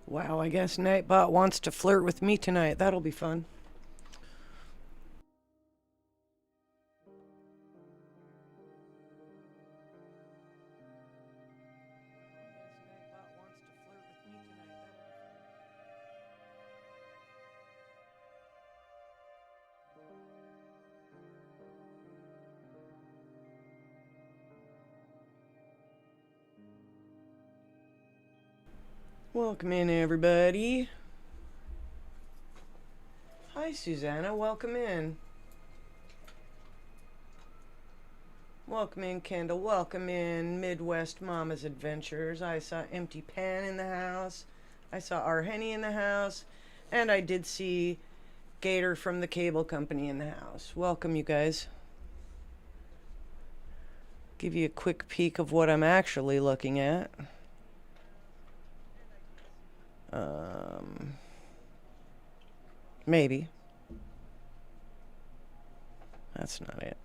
Wow, I guess Nightbot wants to flirt with me tonight. That'll be fun. Welcome in, everybody. Hi, Susanna. Welcome in. Welcome in, Kendall. Welcome in, Midwest Mama's Adventures. I saw Empty Pan in the house. I saw Arhenny in the house. And I did see Gator from the cable company in the house. Welcome, you guys. Give you a quick peek of what I'm actually looking at. Maybe. That's not it.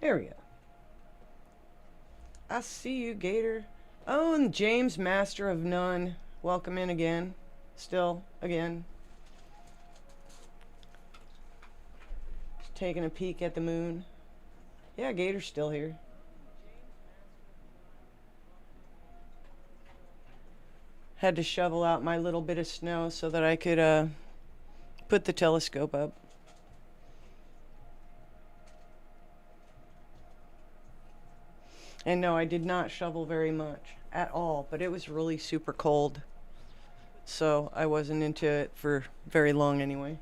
There we go. I see you, Gator. Oh, and James, Master of None. Welcome in again. Still, again. Just taking a peek at the moon. Yeah, Gator's still here. Had to shovel out my little bit of snow so that I could put the telescope up. And no, I did not shovel very much at all, but it was really super cold. So I wasn't into it for very long anyway.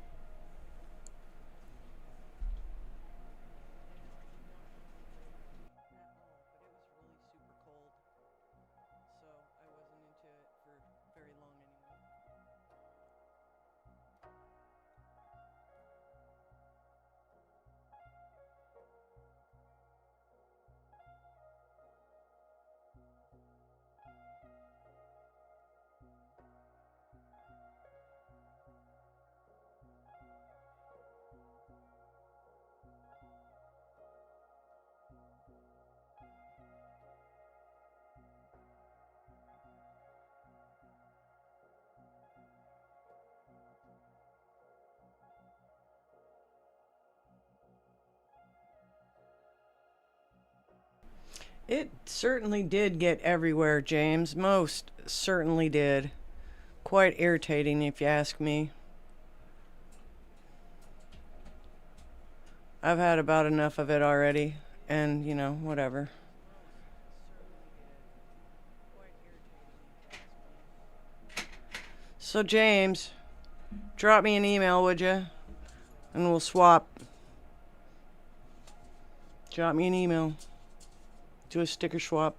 It certainly did get everywhere, James. Most certainly did. Quite irritating, if you ask me. I've had about enough of it already, and, you know, whatever. So, James, drop me an email, would you? And we'll swap. Drop me an email. Do a sticker swap.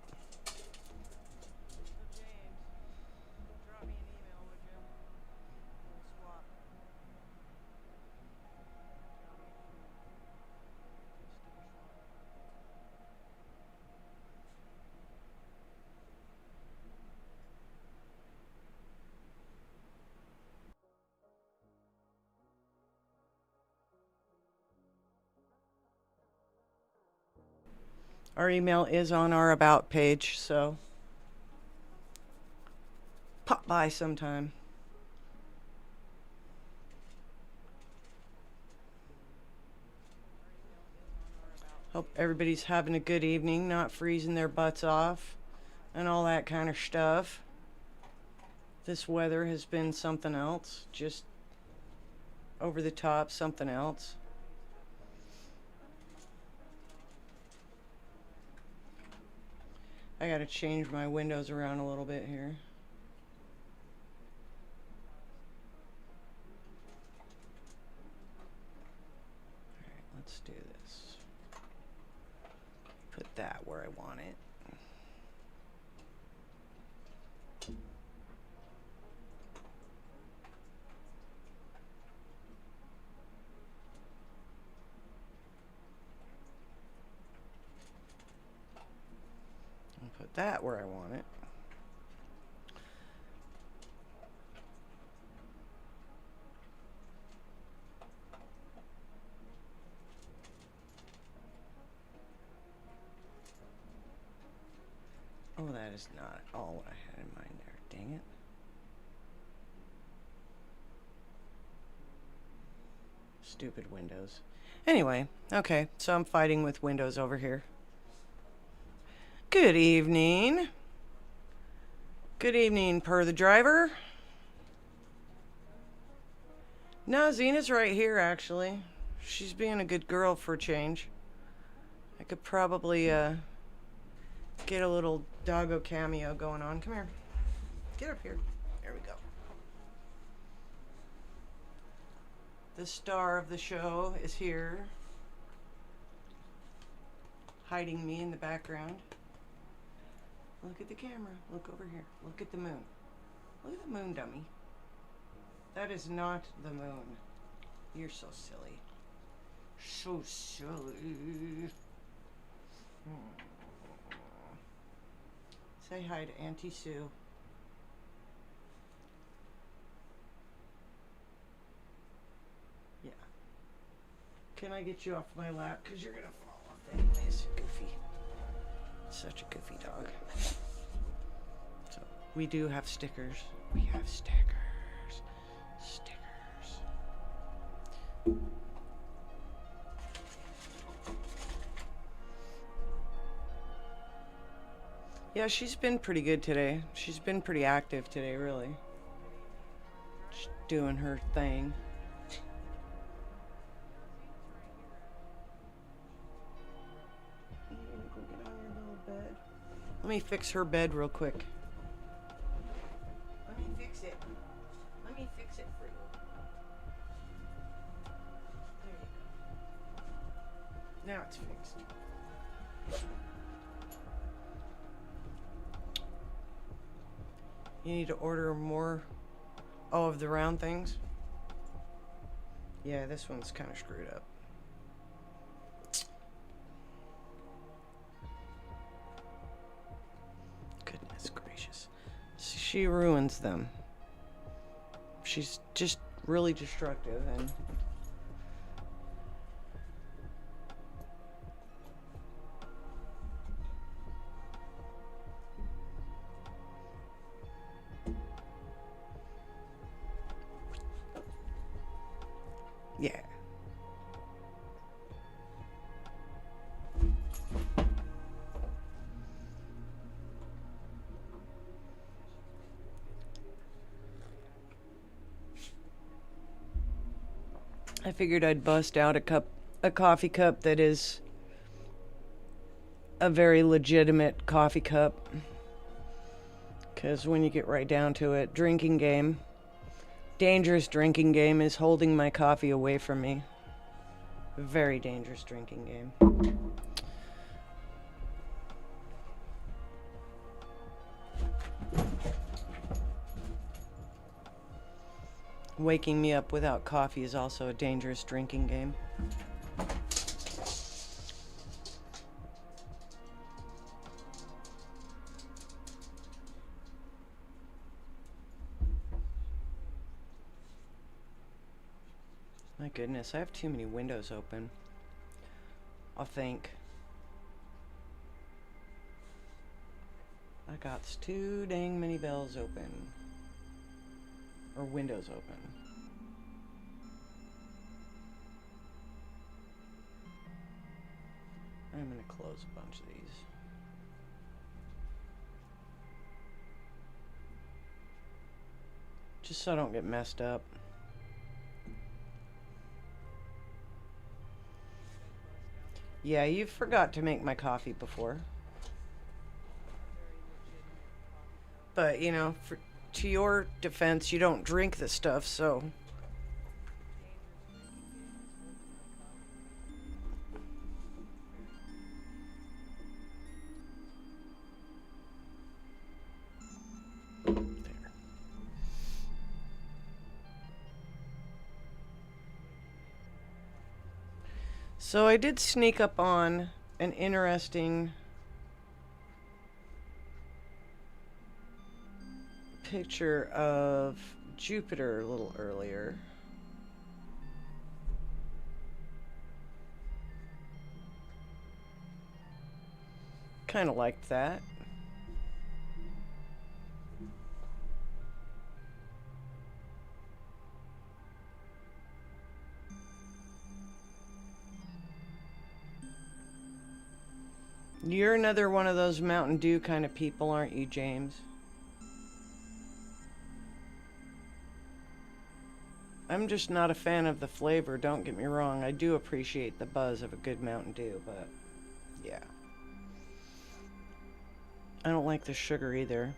Our email is on our About page, so pop by sometime. Hope everybody's having a good evening, not freezing their butts off, and all that kind of stuff. This weather has been something else, just over the top, something else. I gotta change my windows around a little bit here. Alright, let's do this. Put that where I want it. And put that where I want it. Oh, that is not all what I had in mind there. Dang it. Stupid Windows. Anyway, okay, so I'm fighting with Windows over here. Good evening. Good evening, per the driver. No, Zena's right here, actually. She's being a good girl for a change. I could probably, get a little doggo cameo going on. Come here. Get up here. There we go. The star of the show is here, hiding me in the background. Look at the camera. Look over here. Look at the moon. Look at the moon, dummy. That is not the moon. You're so silly. So silly. Say hi to Auntie Sue. Yeah. Can I get you off my lap? Because you're going to fall off anyways. Goofy. Such a goofy dog. So, we do have stickers. We have stickers. Stickers. Yeah, she's been pretty good today. She's been pretty active today, really. Just doing her thing. You gonna go get on your little bed? Let me fix her bed real quick. Let me fix it. Let me fix it for you. There you go. Now it's fixed. You need to order more, of the round things. Yeah, this one's kind of screwed up. Goodness gracious. She ruins them. She's just really destructive and... Yeah. I figured I'd bust out a coffee cup that is a very legitimate coffee cup. 'Cause when you get right down to it, drinking game, dangerous drinking game is holding my coffee away from me. Very dangerous drinking game. Waking me up without coffee is also a dangerous drinking game. My goodness, I have too many windows open. I think. I got too dang many bells open. Or windows open. I'm gonna close a bunch of these. Just so I don't get messed up. Yeah, you forgot to make my coffee before. But, you know, to your defense, you don't drink the stuff, so... There. So I did sneak up on an interesting picture of Jupiter a little earlier. Kind of liked that. You're another one of those Mountain Dew kind of people, aren't you, James? I'm just not a fan of the flavor, don't get me wrong. I do appreciate the buzz of a good Mountain Dew, but yeah. I don't like the sugar either.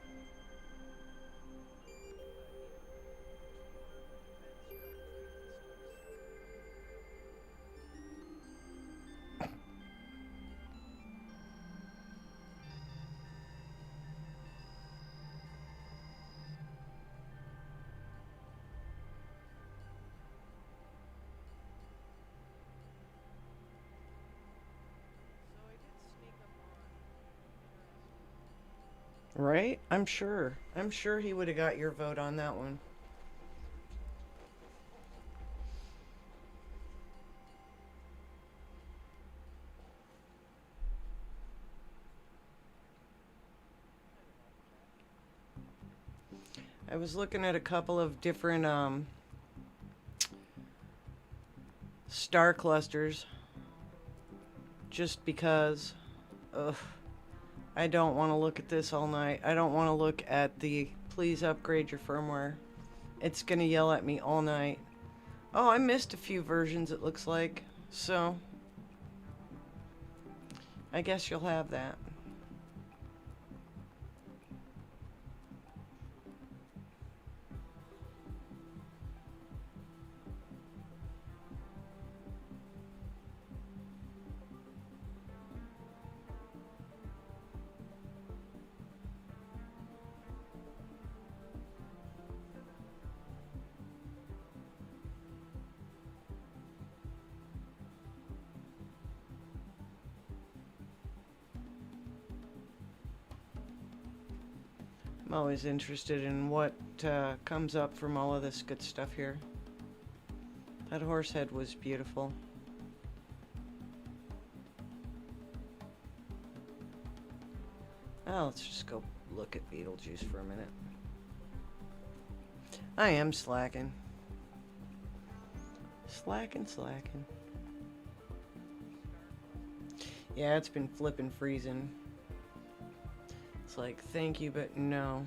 Right? I'm sure. I'm sure he would have got your vote on that one. I was looking at a couple of different star clusters just because ugh, I don't want to look at this all night. I don't want to look at the please upgrade your firmware. It's going to yell at me all night. Oh, I missed a few versions, it looks like. So, I guess you'll have that. I'm always interested in what comes up from all of this good stuff here. That horse head was beautiful. Oh, let's just go look at Beetlejuice for a minute. I am slacking. Slacking. Yeah, it's been flippin' freezing. It's like, thank you, but no.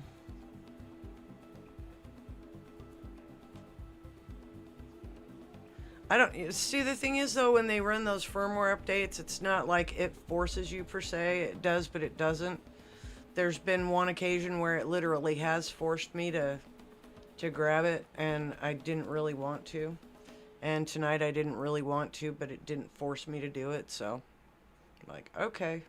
I don't see, the thing is though, when they run those firmware updates, it's not like it forces you per se. It does, but it doesn't. There's been one occasion where it literally has forced me to grab it, and I didn't really want to. And tonight I didn't really want to, but it didn't force me to do it, so I'm like, okay.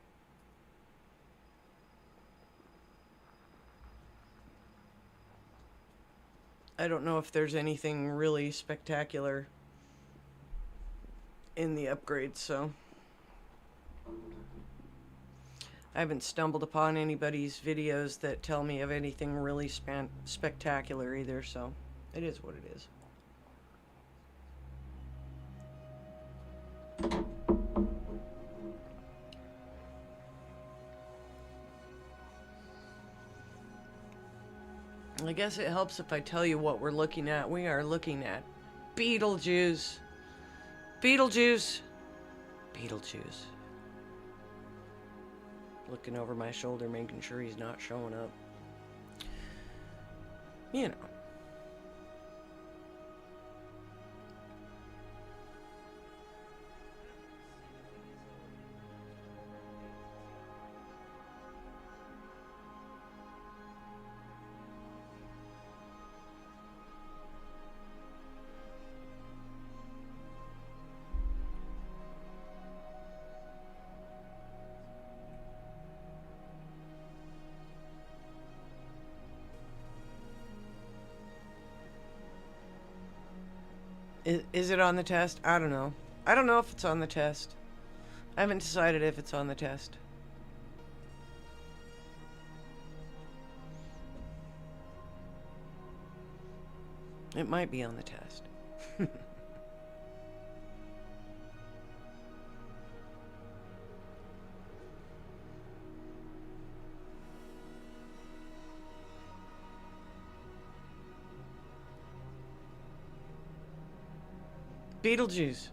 I don't know if there's anything really spectacular in the upgrades, so I haven't stumbled upon anybody's videos that tell me of anything really spectacular either, so it is what it is. I guess it helps if I tell you what we're looking at. We are looking at Beetlejuice. Beetlejuice. Beetlejuice. Looking over my shoulder, making sure he's not showing up. You know. Is it on the test? I don't know. I don't know if it's on the test. I haven't decided if it's on the test. It might be on the test. Beetlejuice.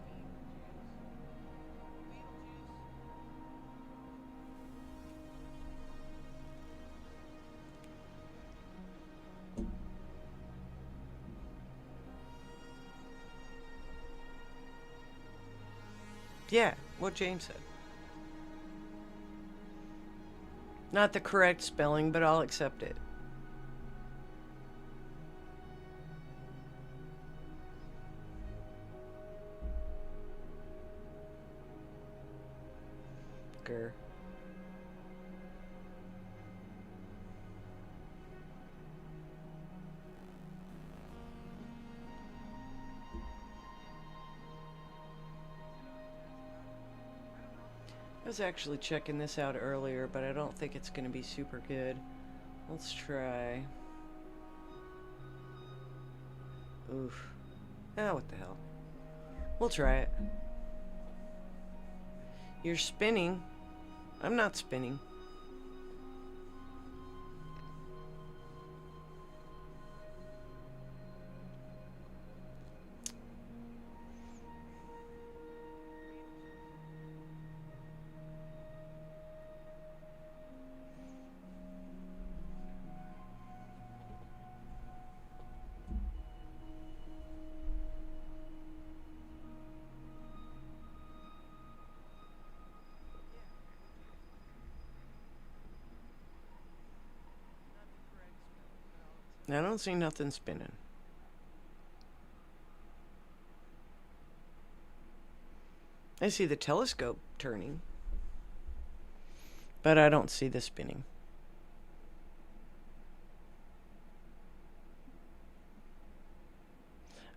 Yeah, what James said. Not the correct spelling, but I'll accept it. Grr. I was actually checking this out earlier, but I don't think it's going to be super good. Let's try. Oof. Ah, what the hell. We'll try it. You're spinning. I'm not spinning. I don't see nothing spinning. I see the telescope turning, but I don't see the spinning.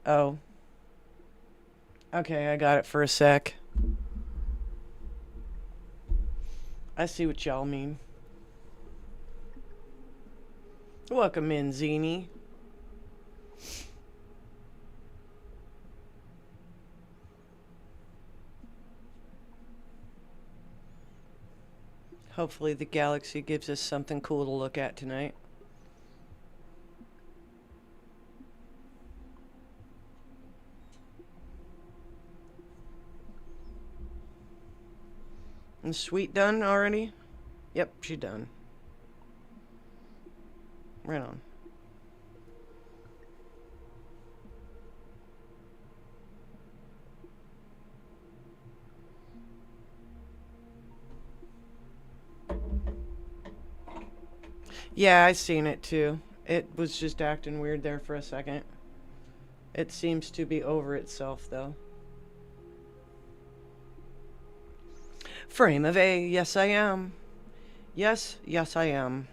Oh. Okay, I got it for a sec. I see what y'all mean. Welcome in, Zini. Hopefully the galaxy gives us something cool to look at tonight. Is Sweet done already? Yep, she done. Right on. Yeah, I seen it too. It was just acting weird there for a second. It seems to be over itself though. Frame of A, yes I am. Yes, yes I am.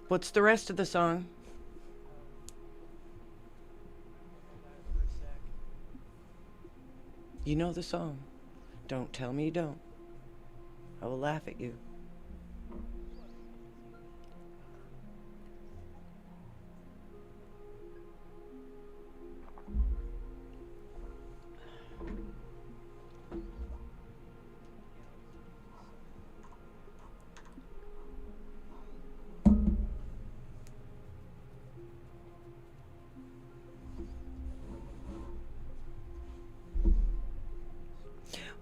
What's the rest of the song? You know the song. Don't tell me you don't. I will laugh at you.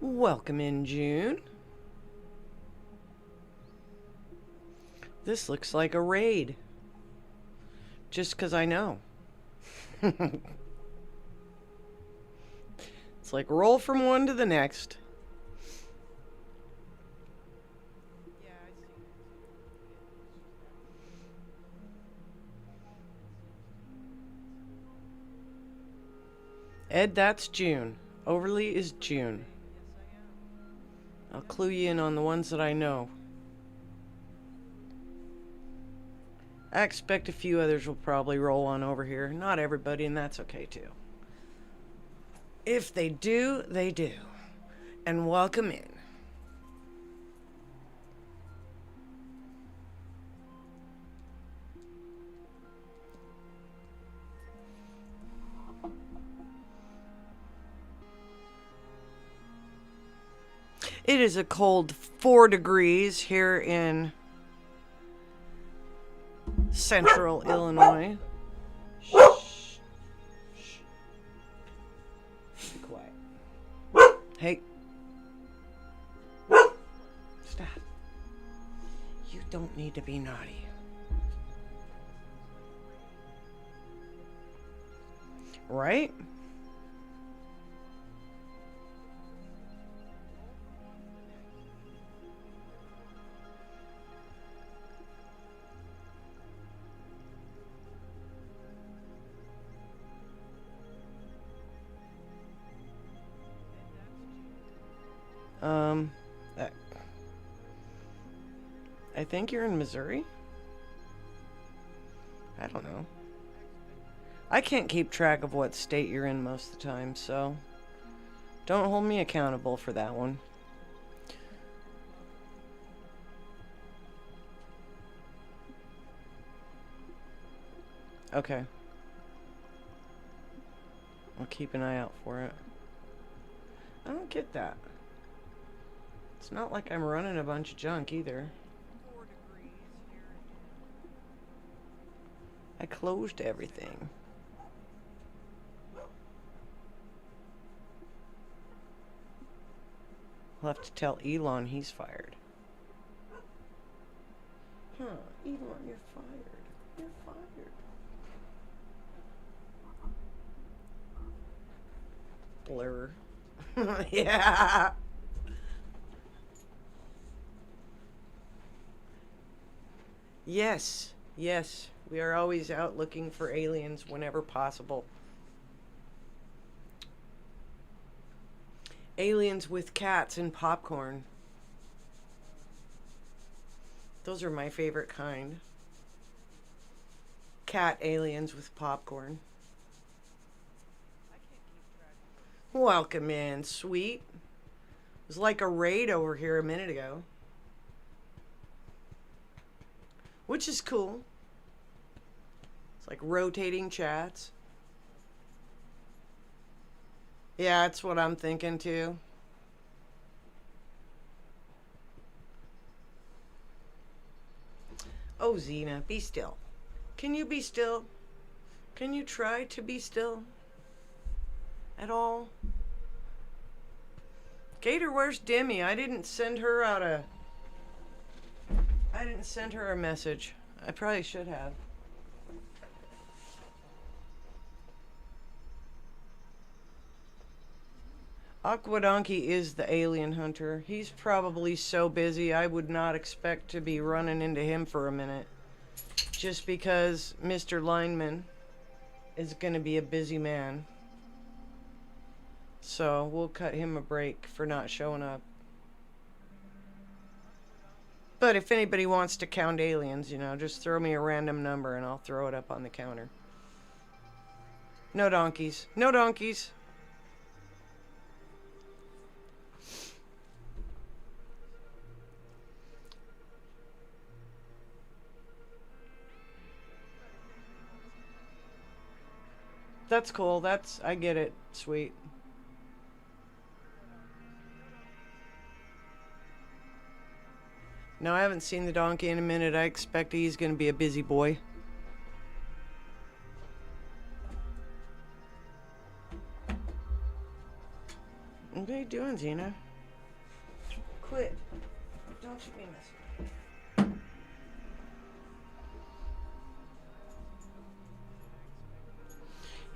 Welcome in, June. This looks like a raid. Just 'cause I know. It's like roll from one to the next. Ed, that's June. Overly is June. I'll clue you in on the ones that I know. I expect a few others will probably roll on over here. Not everybody, and that's okay too. If they do, they do. And welcome in. It is a cold 4 degrees here in central Illinois. Shh. Shh. Be quiet. Hey. Stop. You don't need to be naughty. Right? Um, uh, I think you're in Missouri? I don't know. I can't keep track of what state you're in most of the time, so don't hold me accountable for that one. Okay. I'll keep an eye out for it. I don't get that. It's not like I'm running a bunch of junk either. I closed everything. I'll have to tell Elon he's fired. Huh, Elon, you're fired. You're fired. Blur. Yeah. Yes, yes. We are always out looking for aliens whenever possible. Aliens with cats and popcorn. Those are my favorite kind. Cat aliens with popcorn. Welcome in, sweet. It was like a raid over here a minute ago. Which is cool. It's like rotating chats. Yeah, that's what I'm thinking too. Oh, Xena, be still. Can you be still? Can you try to be still? At all? Gator, where's Demi? I didn't send her a message. I probably should have. Aquadonkey is the alien hunter. He's probably so busy I would not expect to be running into him for a minute. Just because Mr. Lineman is going to be a busy man. So we'll cut him a break for not showing up. But if anybody wants to count aliens, you know, just throw me a random number and I'll throw it up on the counter. No donkeys. No donkeys. That's cool. I get it. Sweet. No, I haven't seen the donkey in a minute. I expect he's going to be a busy boy. What are you doing, Xena? Quit. Don't you be messing.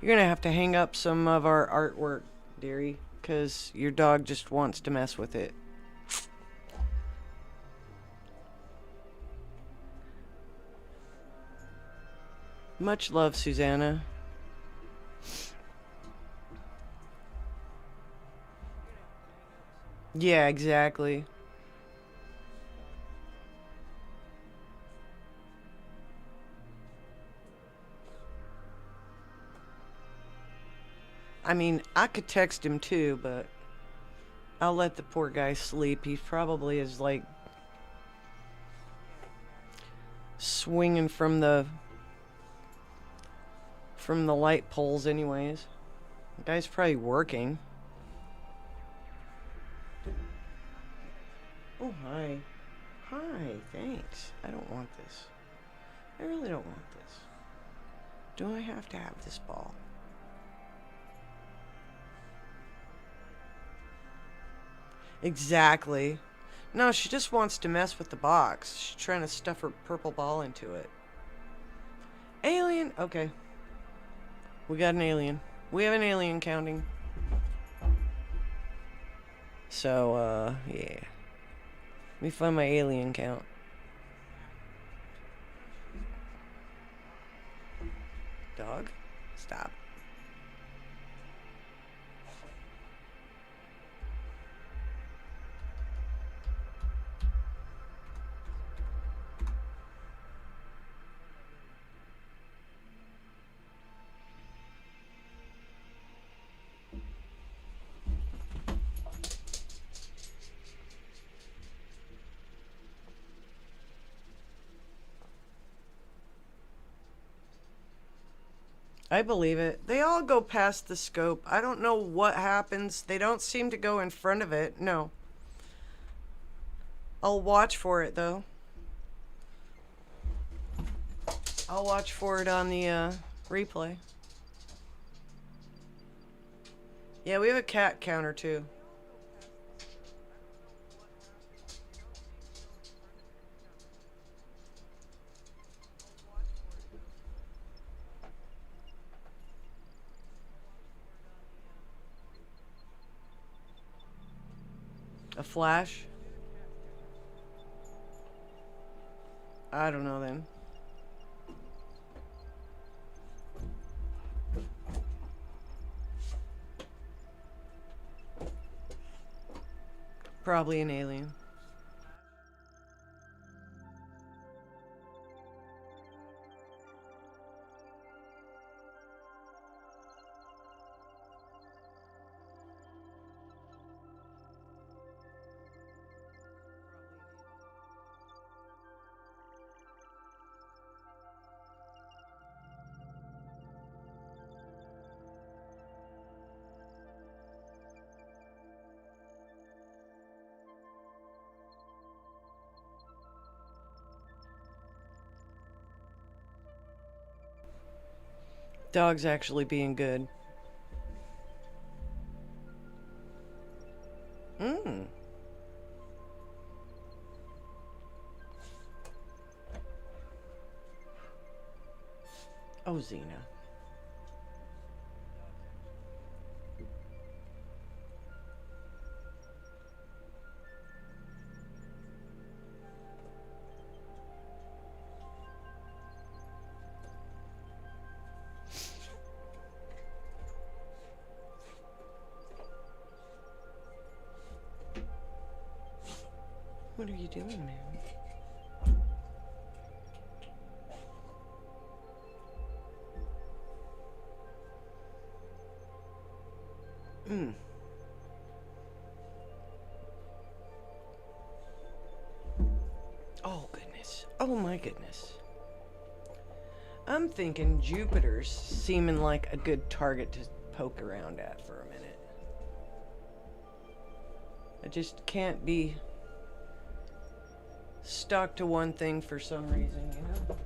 You're going to have to hang up some of our artwork, dearie, because your dog just wants to mess with it. Much love, Susanna. Yeah, exactly. I mean, I could text him too, but I'll let the poor guy sleep. He probably is like swinging from the light poles anyways. The guy's probably working. Oh, hi. Hi, thanks. I don't want this. I really don't want this. Do I have to have this ball? Exactly. No, she just wants to mess with the box. She's trying to stuff her purple ball into it. Alien? Okay. We got an alien. We have an alien counting. So, yeah. Let me find my alien count. Dog? Stop. I believe it. They all go past the scope. I don't know what happens. They don't seem to go in front of it. No. I'll watch for it, though. I'll watch for it on the replay. Yeah, we have a cat counter, too. A flash? I don't know then. Probably an alien. Dog's actually being good. Mmm. Oh, Xena. What are you doing, man? Mm. Oh, goodness. Oh, my goodness. I'm thinking Jupiter's seeming like a good target to poke around at for a minute. I just can't be stuck to one thing for some reason, you know?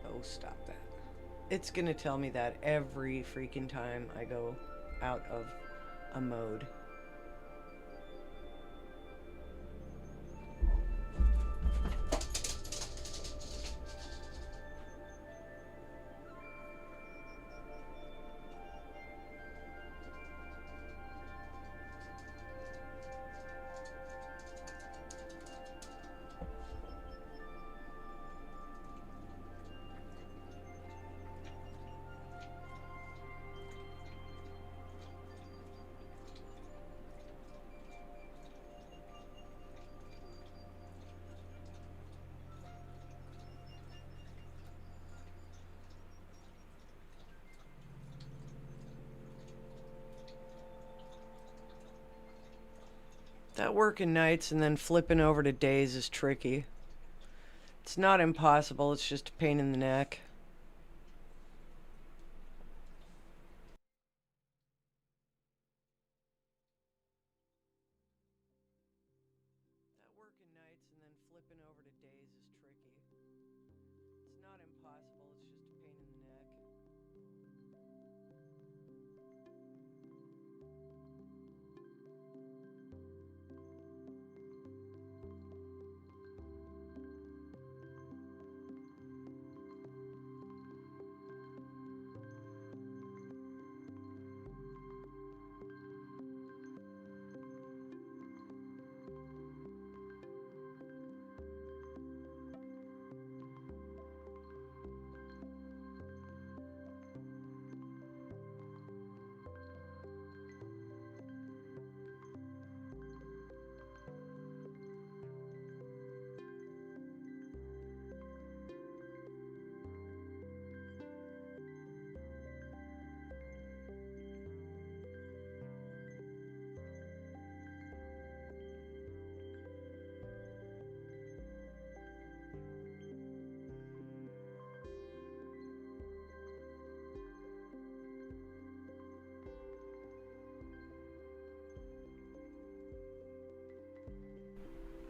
Oh, stop that. It's gonna tell me that every freaking time I go out of a mode. That working nights and then flipping over to days is tricky. It's not impossible, it's just a pain in the neck. That working nights and then flipping over to days is tricky. It's not impossible, it's just a pain in the neck.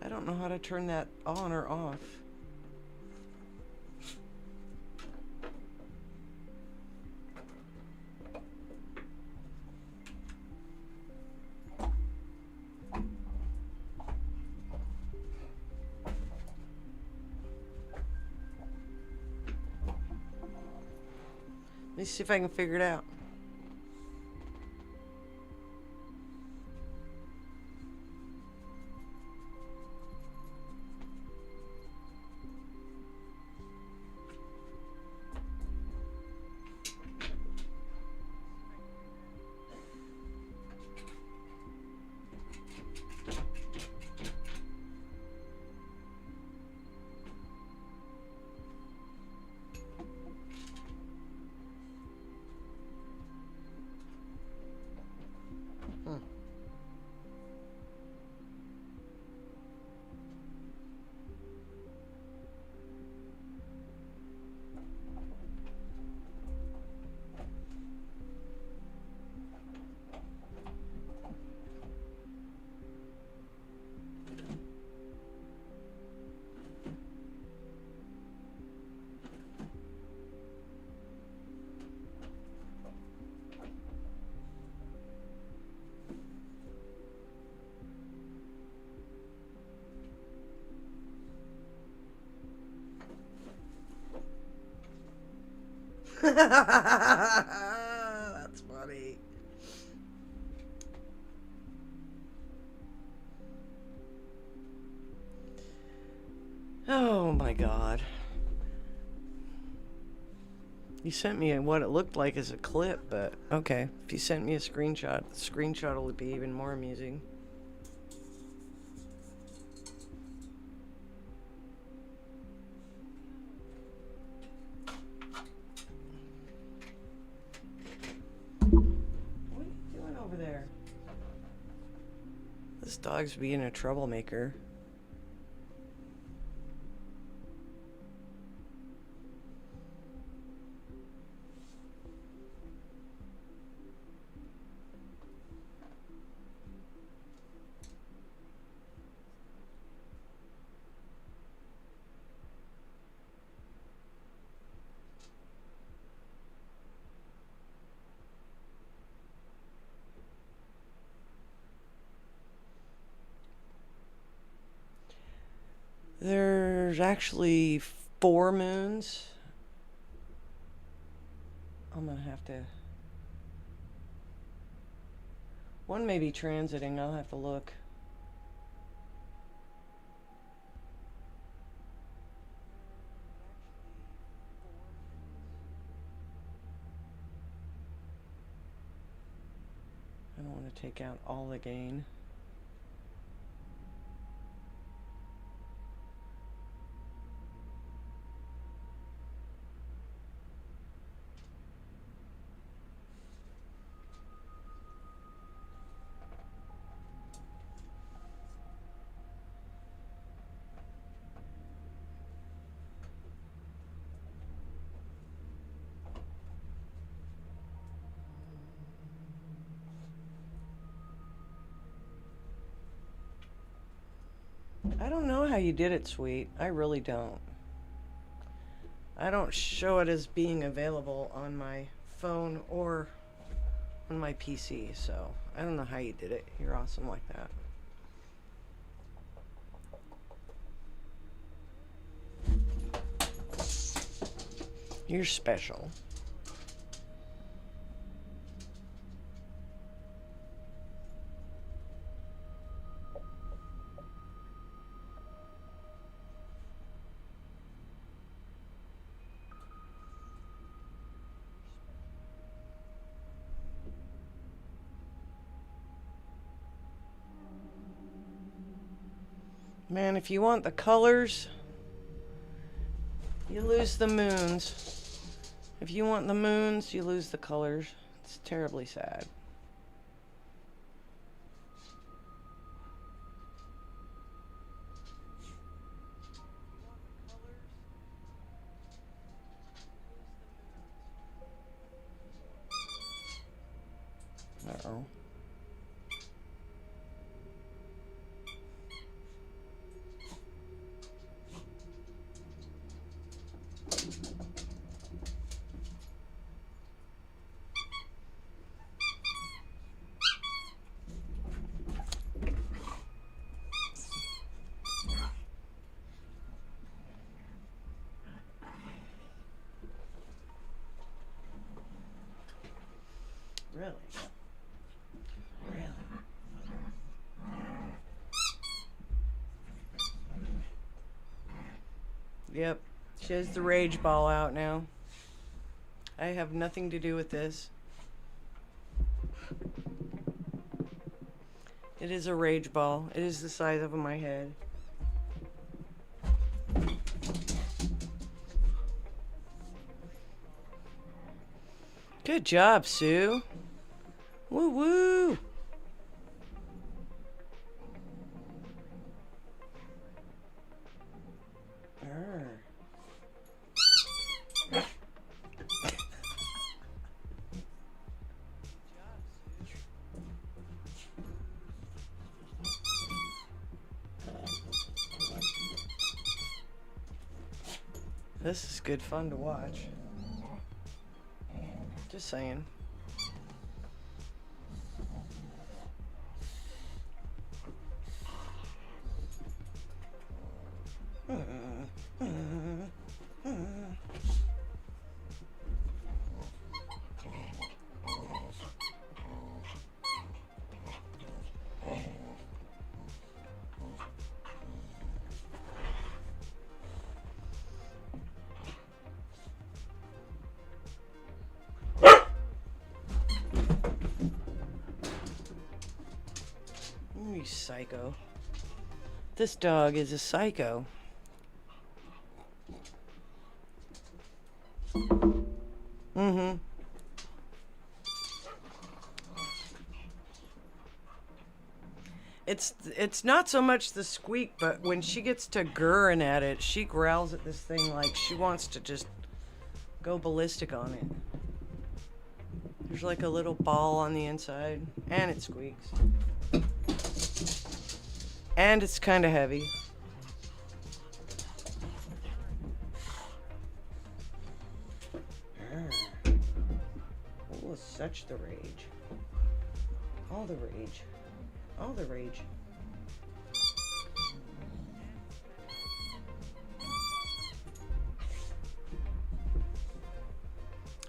I don't know how to turn that on or off. Let me see if I can figure it out. That's funny. Oh my God. You sent me what it looked like as a clip, but okay. If you sent me a screenshot, the screenshot will be even more amusing. What are you doing over there? This dog's being a troublemaker. There's actually 4 moons. I'm gonna have to... One may be transiting, I'll have to look. I don't want to take out all the gain. I don't know how you did it, sweet. I really don't. I don't show it as being available on my phone or on my PC, so I don't know how you did it. You're awesome like that. You're special. Man, if you want the colors, you lose the moons. If you want the moons, you lose the colors. It's terribly sad. Uh-oh. Really? Really? Yep. She has the rage ball out now. I have nothing to do with this. It is a rage ball. It is the size of my head. Good job, Sue. Woo woo. This is good fun to watch. Just saying. You psycho. This dog is a psycho. Mm-hmm. It's not so much the squeak, but when she gets to gurring at it, she growls at this thing like she wants to just go ballistic on it. There's like a little ball on the inside, and it squeaks. And it's kind of heavy. Oh, such the rage. All the rage. All the rage.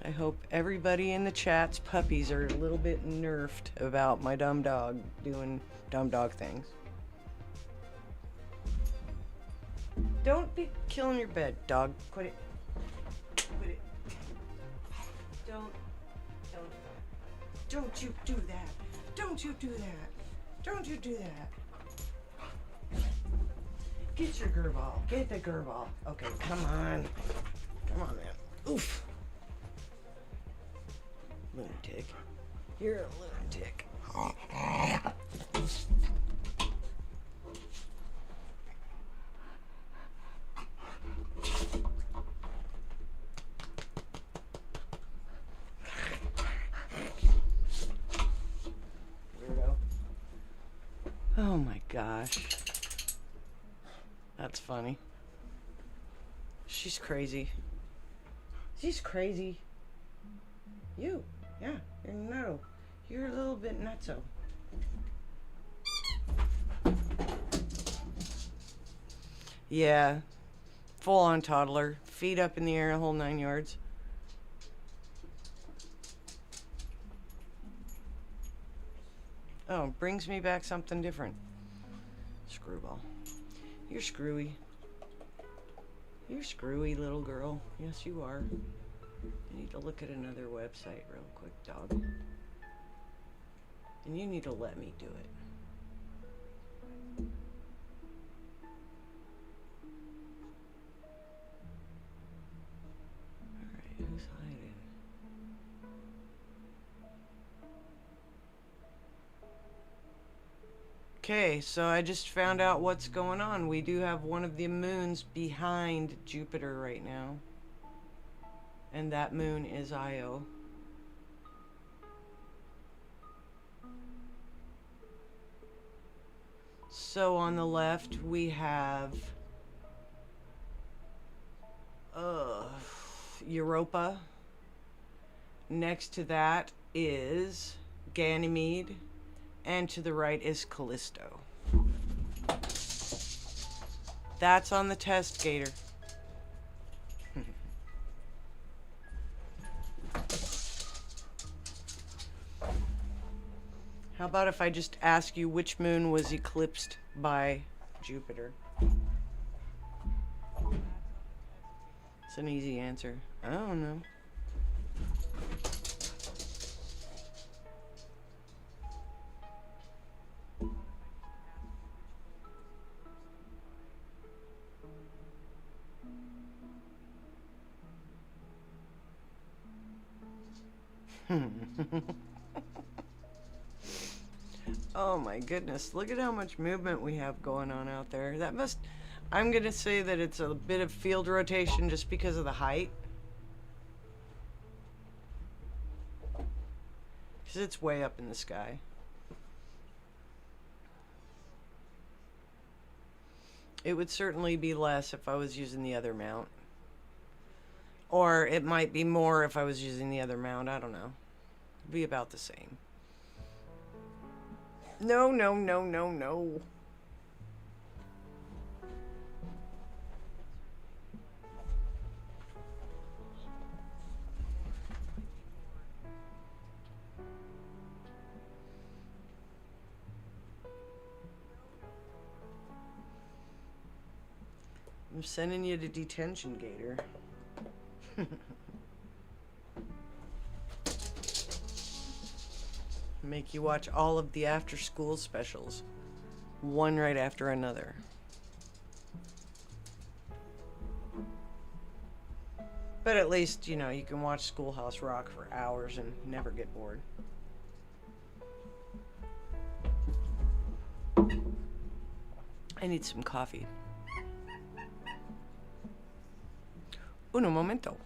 I hope everybody in the chat's puppies are a little bit nerfed about my dumb dog doing dumb dog things. Don't be killing your bed, dog. Quit it. Quit it. Don't you do that. Don't you do that. Don't you do that. Get your Gerball. Get the Gerball. Okay, come on. Come on, man. Oof. Lunatic. You're a lunatic. Weirdo. Oh my gosh. That's funny. She's crazy. She's crazy. You. Yeah, you're no. You're a little bit nutso. Yeah. Full on toddler. Feet up in the air, a whole 9 yards. Oh, brings me back something different. Screwball. You're screwy. You're screwy, little girl. Yes, you are. I need to look at another website real quick, dog. And you need to let me do it. Alright, who's hiding? Okay, so I just found out what's going on. We do have one of the moons behind Jupiter right now. And that moon is Io. So on the left we have Europa. Next to that is Ganymede. And to the right is Callisto. That's on the test gator. about if I just ask you which moon was eclipsed by Jupiter? It's an easy answer. I don't know. Oh my goodness, look at how much movement we have going on out there. That must, I'm gonna say that it's a bit of field rotation just because of the height. Because it's way up in the sky. It would certainly be less if I was using the other mount. Or it might be more if I was using the other mount, I don't know. It'd be about the same. No, no, no, no, no. I'm sending you to detention, Gator. Make you watch all of the after-school specials, one right after another. But at least, you know, you can watch Schoolhouse Rock for hours and never get bored. I need some coffee. Uno momento.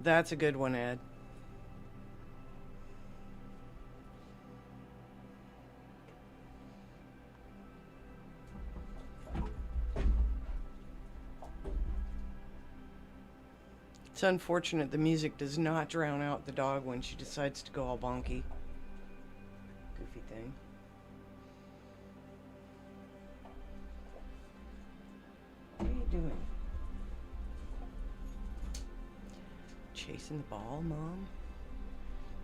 That's a good one, Ed. It's unfortunate the music does not drown out the dog when she decides to go all bonky. Goofy thing. What are you doing? Chasing the ball, Mom?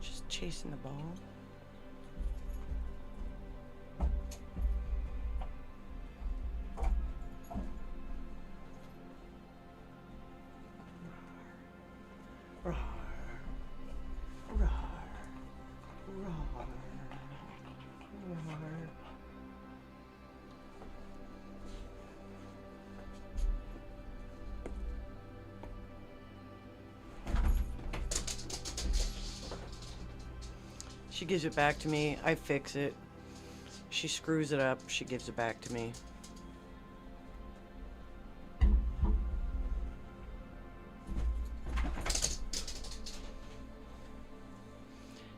Just chasing the ball? Roar. Roar. Roar. Roar. She gives it back to me. I fix it. She screws it up. She gives it back to me.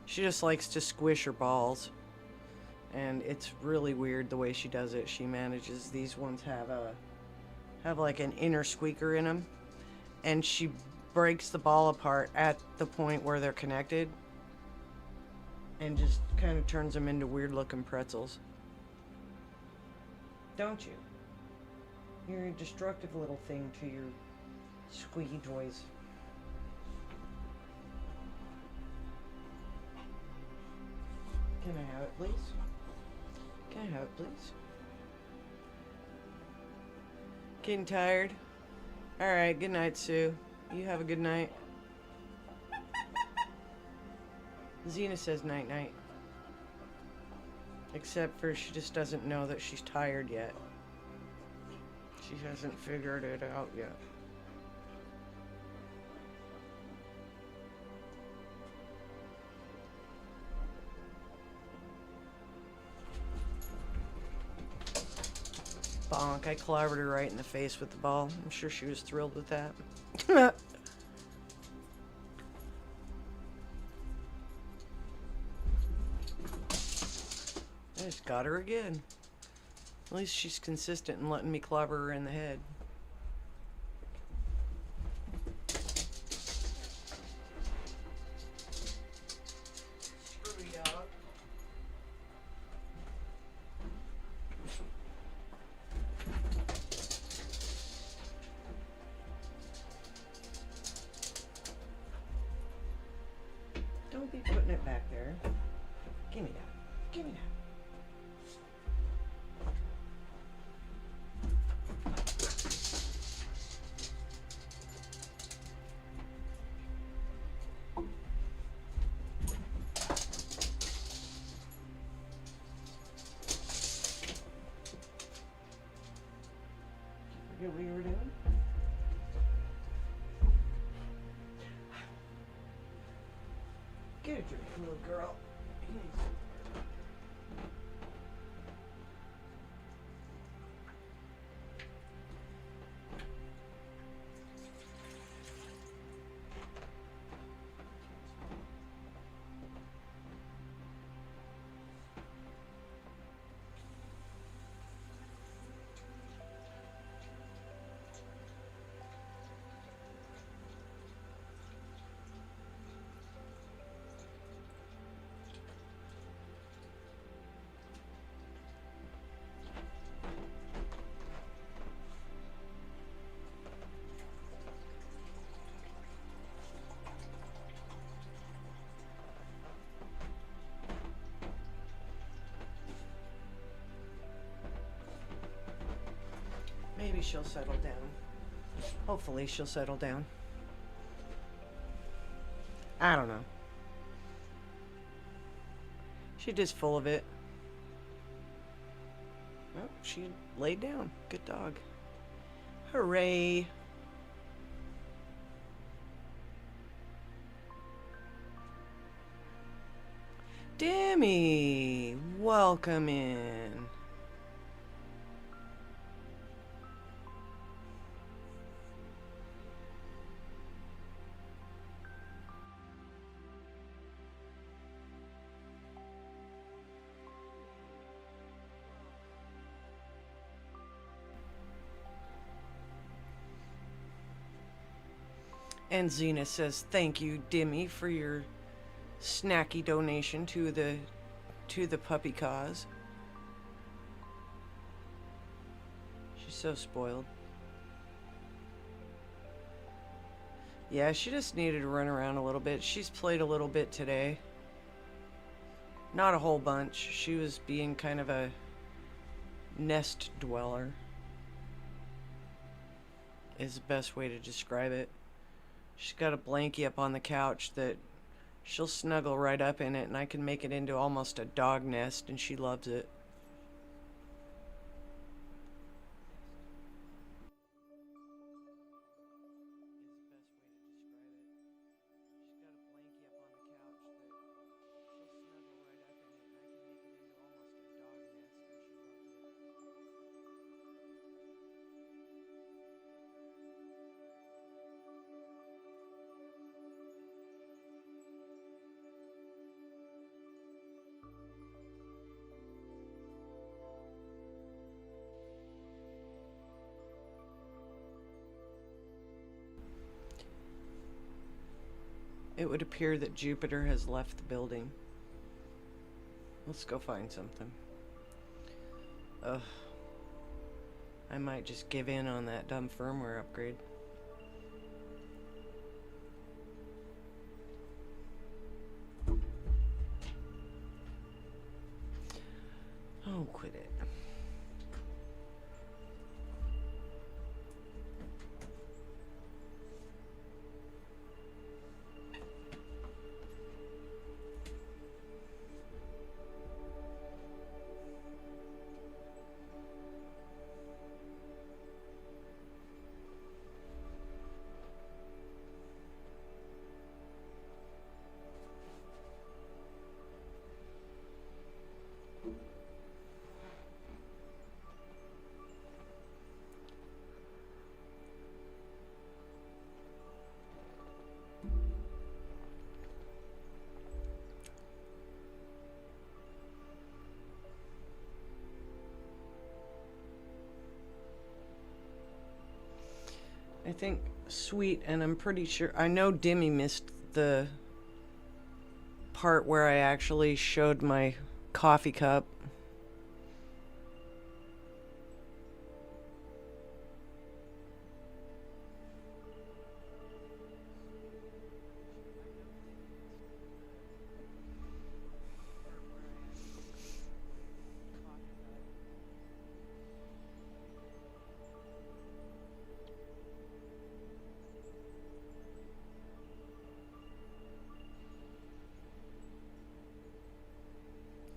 She just likes to squish her balls. And it's really weird the way she does it. She manages, these ones have like an inner squeaker in them. And she breaks the ball apart at the point where they're connected. And just kind of turns them into weird looking pretzels. Don't you? You're a destructive little thing to your squeaky toys. Can I have it, please? Can I have it, please? Getting tired? Alright, good night, Sue. You have a good night. Xena says night-night. Except for she just doesn't know that she's tired yet. She hasn't figured it out yet. Bonk, I clobbered her right in the face with the ball. I'm sure she was thrilled with that. I just got her again. At least she's consistent in letting me clobber her in the head. Screwy dog. Don't be putting it back there. Give me that. Give me that. Forget what you were doing? Get a drink, little girl. Maybe she'll settle down. Hopefully she'll settle down. I don't know. She's just full of it. Oh, she laid down. Good dog. Hooray. Demi, welcome in. And Xena says, thank you, Demi, for your snacky donation to the puppy cause. She's so spoiled. Yeah, she just needed to run around a little bit. She's played a little bit today. Not a whole bunch. She was being kind of a nest dweller, is the best way to describe it. She's got a blankie up on the couch that she'll snuggle right up in it, and I can make it into almost a dog nest, and she loves it. Is the best way to describe it. She's got a blankie up on the couch that she'll snuggle it would appear that Jupiter has left the building. Let's go find something. Ugh. I might just give in on that dumb firmware upgrade. Oh, quit it. I think Sweet, and I'm pretty sure, I know Dimmy missed the part where I actually showed my coffee cup.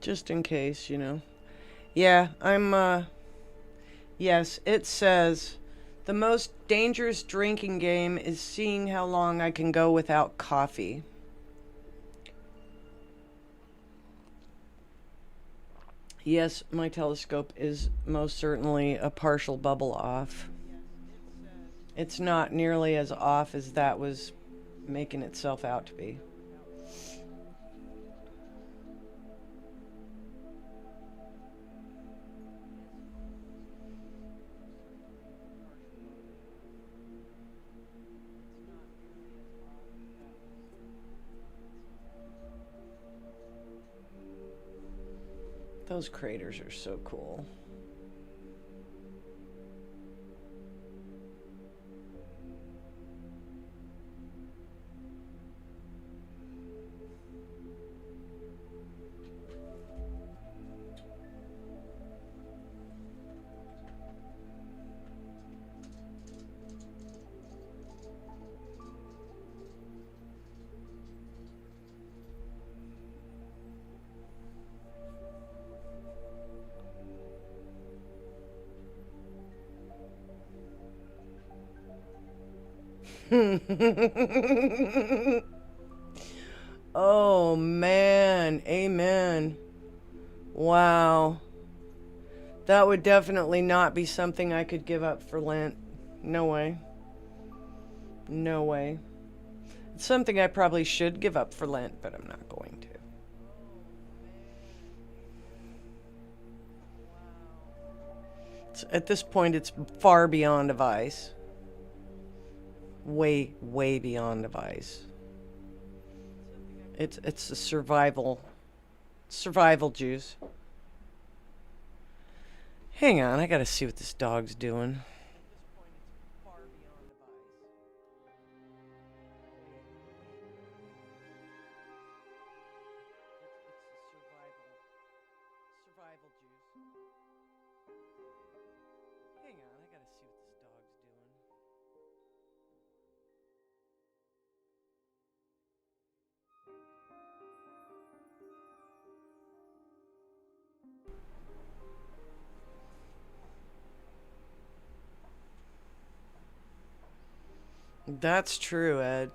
Just in case, you know. Yeah, yes, it says the most dangerous drinking game is seeing how long I can go without coffee. Yes, my telescope is most certainly a partial bubble off. It's not nearly as off as that was making itself out to be. Those craters are so cool. Oh man, amen. Wow. That would definitely not be something I could give up for Lent. No way. No way. It's something I probably should give up for Lent, but I'm not going to. At this point, it's far beyond a vice. Way, way beyond a vice. It's a survival juice. Hang on, I gotta see what this dog's doing. That's true, Ed.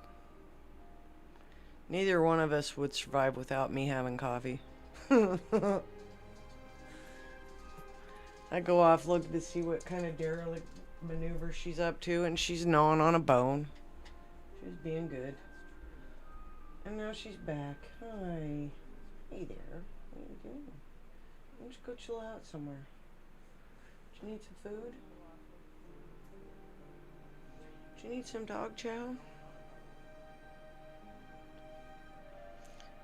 Neither one of us would survive without me having coffee. I go off looking to see what kind of derelict maneuver she's up to, and she's gnawing on a bone. She's being good. And now she's back. Hi. Hey there. What are you doing? Why don't you go chill out somewhere? Do you need some food? Do you need some dog chow?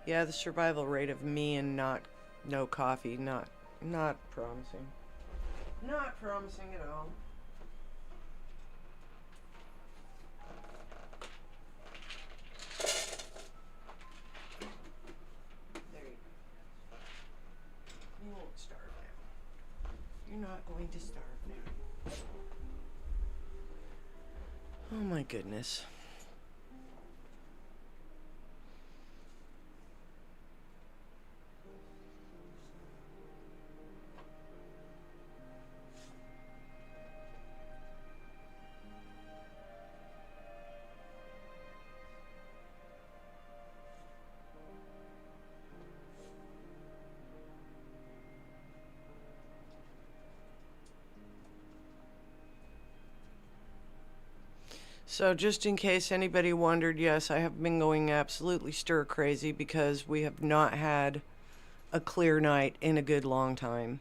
Yeah, the survival rate of me and no coffee, not promising. Not promising at all. There you go. You won't starve now. You're not going to starve now. Oh my goodness. So, just in case anybody wondered, yes, I have been going absolutely stir crazy because we have not had a clear night in a good long time.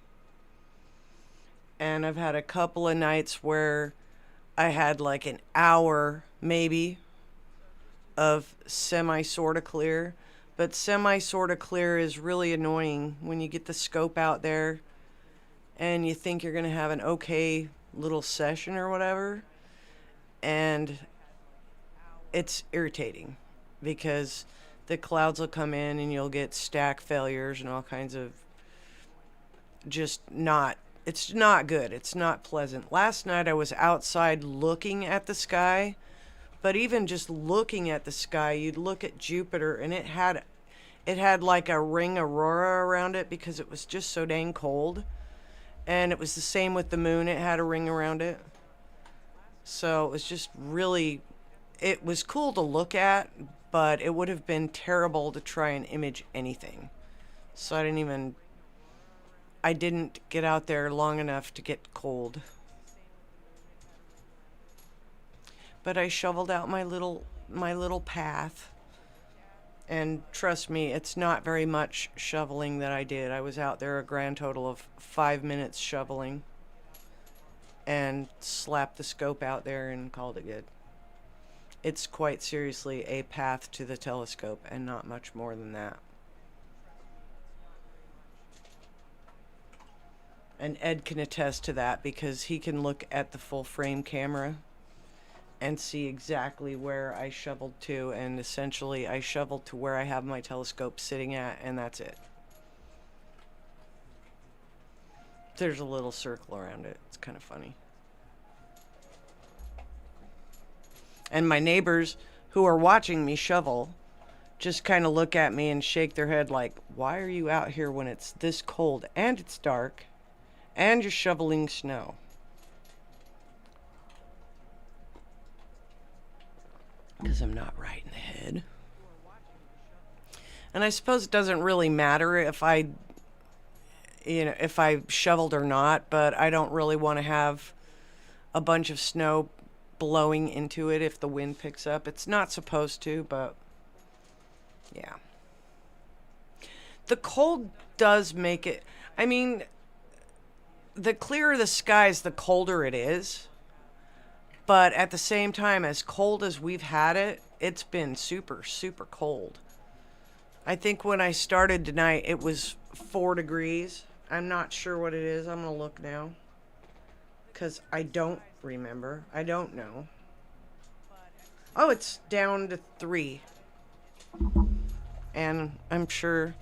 And I've had a couple of nights where I had like an hour, maybe, of semi sorta clear. But semi sorta clear is really annoying when you get the scope out there and you think you're going to have an okay little session or whatever. And it's irritating because the clouds will come in and you'll get stack failures and all kinds of just not, it's not good. It's not pleasant. Last night I was outside looking at the sky, but even just looking at the sky, you'd look at Jupiter and it had like a ring aurora around it because it was just so dang cold. And it was the same with the moon. It had a ring around it. So it was just really, it was cool to look at, but it would have been terrible to try and image anything. So I didn't get out there long enough to get cold. But I shoveled out my little path. And trust me, it's not very much shoveling that I did. I was out there a grand total of 5 minutes shoveling and slapped the scope out there and called it good. It's quite seriously a path to the telescope and not much more than that. And Ed can attest to that because he can look at the full frame camera and see exactly where I shoveled to, and essentially I shoveled to where I have my telescope sitting at, and that's it. There's a little circle around it. It's kind of funny. And my neighbors who are watching me shovel just kind of look at me and shake their head like, why are you out here when it's this cold and it's dark and you're shoveling snow? Because I'm not right in the head. And I suppose it doesn't really matter if I shoveled or not, but I don't really want to have a bunch of snow blowing into it if the wind picks up. It's not supposed to, but yeah. The cold does make it, I mean, the clearer the skies, the colder it is. But at the same time, as cold as we've had it, it's been super, super cold. I think when I started tonight, it was 4 degrees. I'm not sure what it is. I'm going to look now. Because I don't remember. I don't know. Oh, it's down to 3. And I'm sure...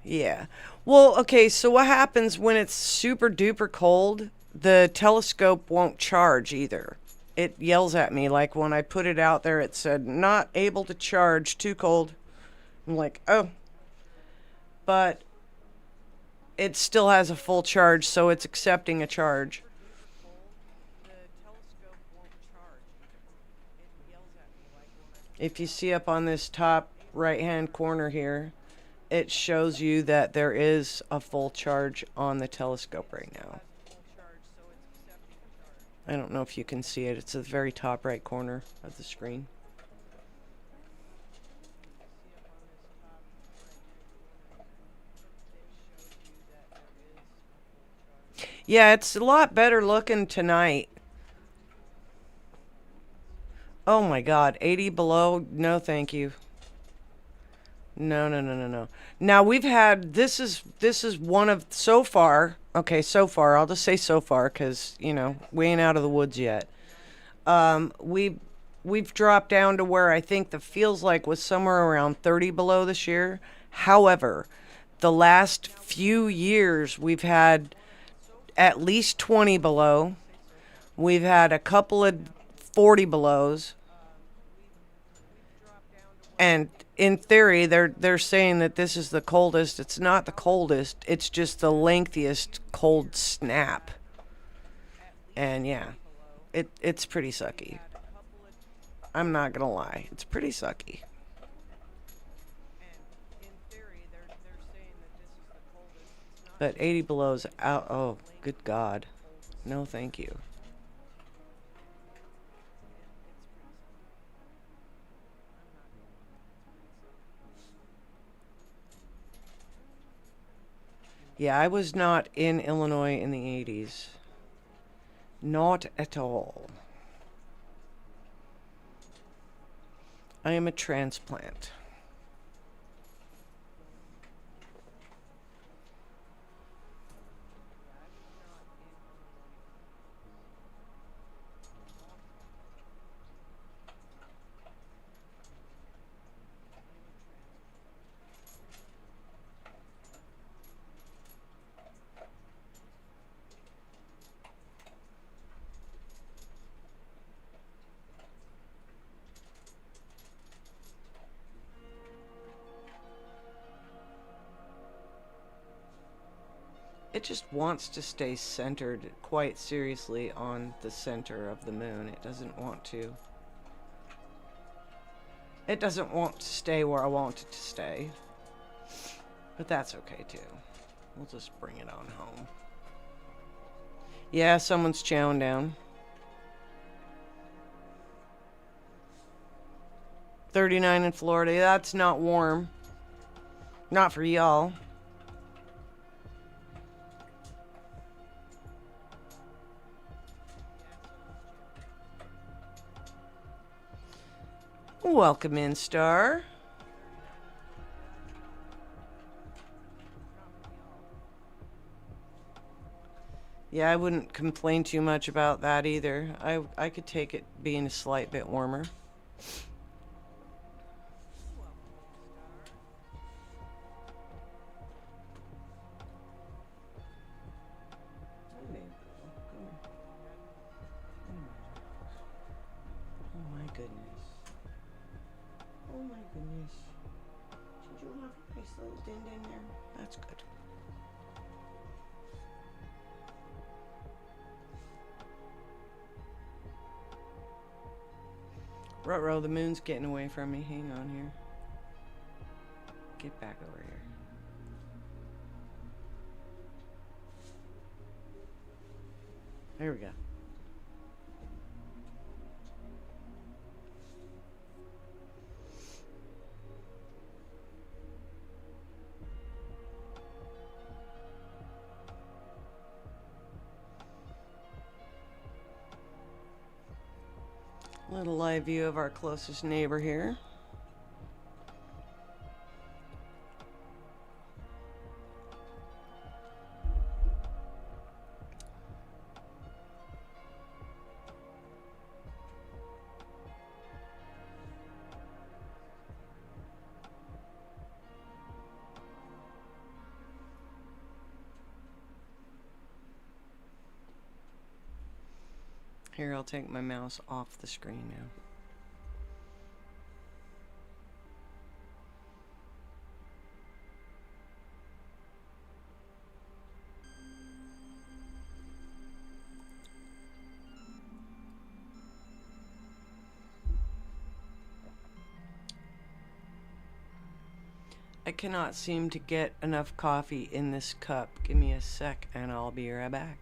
Yeah. Well, okay, so what happens when it's super duper cold? The telescope won't charge either. It yells at me like when I put it out there, it said, not able to charge, too cold. I'm like, oh. But it still has a full charge, so it's accepting a charge. If you see up on this top right-hand corner here, it shows you that there is a full charge on the telescope right now. I don't know if you can see it. It's at the very top right corner of the screen. Yeah, it's a lot better looking tonight. Oh my God, 80 below? No, thank you. No, no, no, no, no. Now we've had this is one of so far. Okay, so far I'll just say so far because we ain't out of the woods yet. We've dropped down to where I think the feels like was somewhere around 30 below this year. However, the last few years we've had at least 20 below. We've had a couple of 40 belows, and in theory they're saying that this is the coldest. It's not the coldest, it's just the lengthiest cold snap. And yeah, it's pretty sucky. I'm not gonna lie, it's pretty sucky. But 80 below's out. Oh, good God. No, thank you. Yeah, I was not in Illinois in the 80s. Not at all. I am a transplant. It just wants to stay centered quite seriously on the center of the moon. It doesn't want to. It doesn't want to stay where I want it to stay. But that's okay too. We'll just bring it on home. Yeah, someone's chowing down. 39 in Florida. That's not warm. Not for y'all. Welcome in, Star. Yeah, I wouldn't complain too much about that either. I could take it being a slight bit warmer. Oh my goodness. Oh my goodness. Did you have a nice little din in there? That's good. Ruh-roh, the moon's getting away from me. Hang on here. Get back over here. There we go. Little live view of our closest neighbor here. Here, I'll take my mouse off the screen now. I cannot seem to get enough coffee in this cup. Give me a sec and I'll be right back.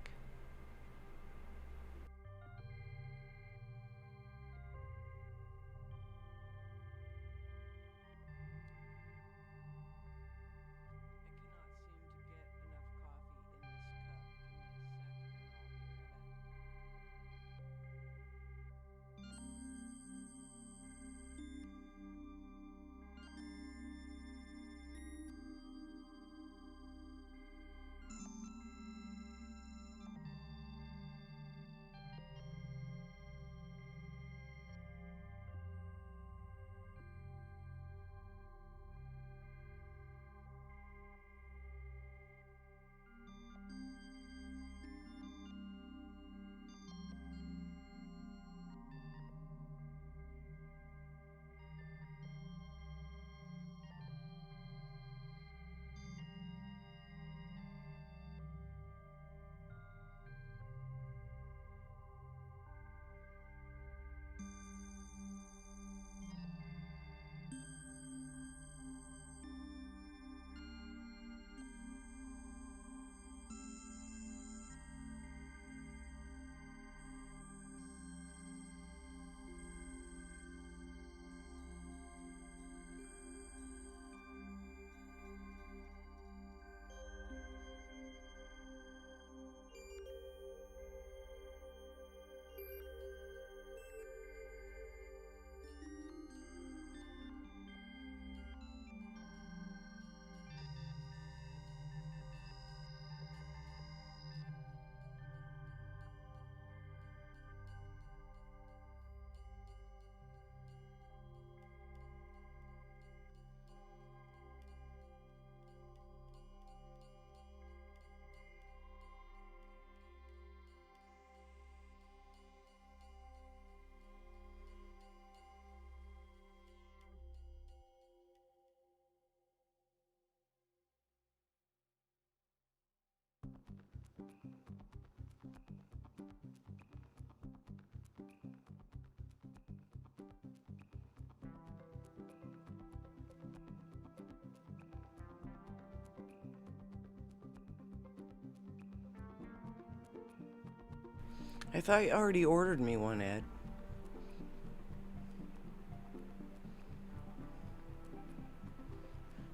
I thought you already ordered me one, Ed.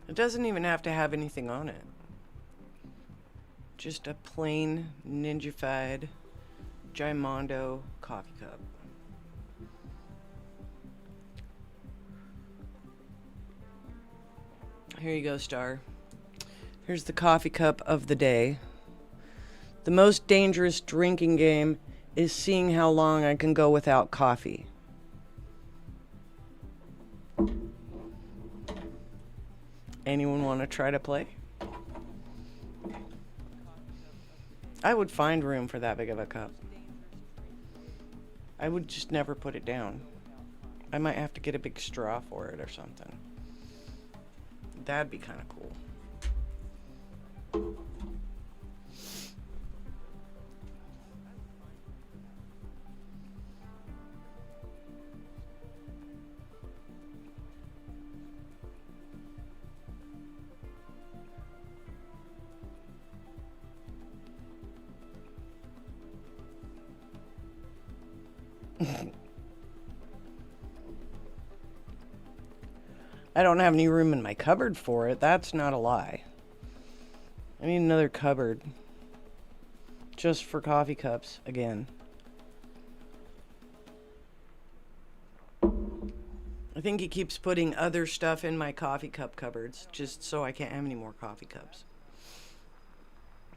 It doesn't even have to have anything on it. Just a plain Ninjafied Gimondo coffee cup. Here you go, Star. Here's the coffee cup of the day. The most dangerous drinking game is seeing how long I can go without coffee. Anyone want to try to play? I would find room for that big of a cup. I would just never put it down. I might have to get a big straw for it or something. That'd be kind of cool. I don't have any room in my cupboard for it. That's not a lie. I need another cupboard. Just for coffee cups, again. I think he keeps putting other stuff in my coffee cup cupboards, just so I can't have any more coffee cups.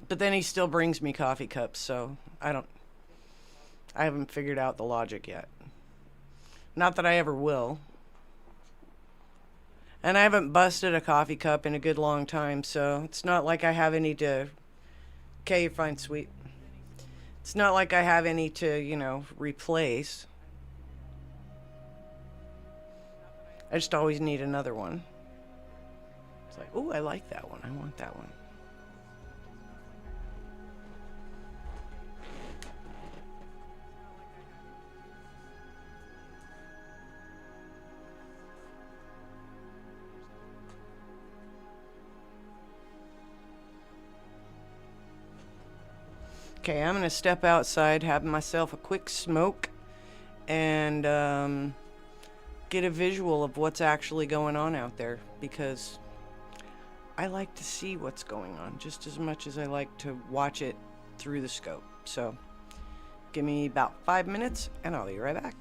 But then he still brings me coffee cups, so I haven't figured out the logic yet. Not that I ever will. And I haven't busted a coffee cup in a good long time, so it's not like I have any to... Okay, you're fine, sweet. It's not like I have any to, replace. I just always need another one. It's like, oh, I like that one. I want that one. Okay, I'm gonna step outside, have myself a quick smoke, and get a visual of what's actually going on out there, because I like to see what's going on just as much as I like to watch it through the scope. So give me about 5 minutes and I'll be right back.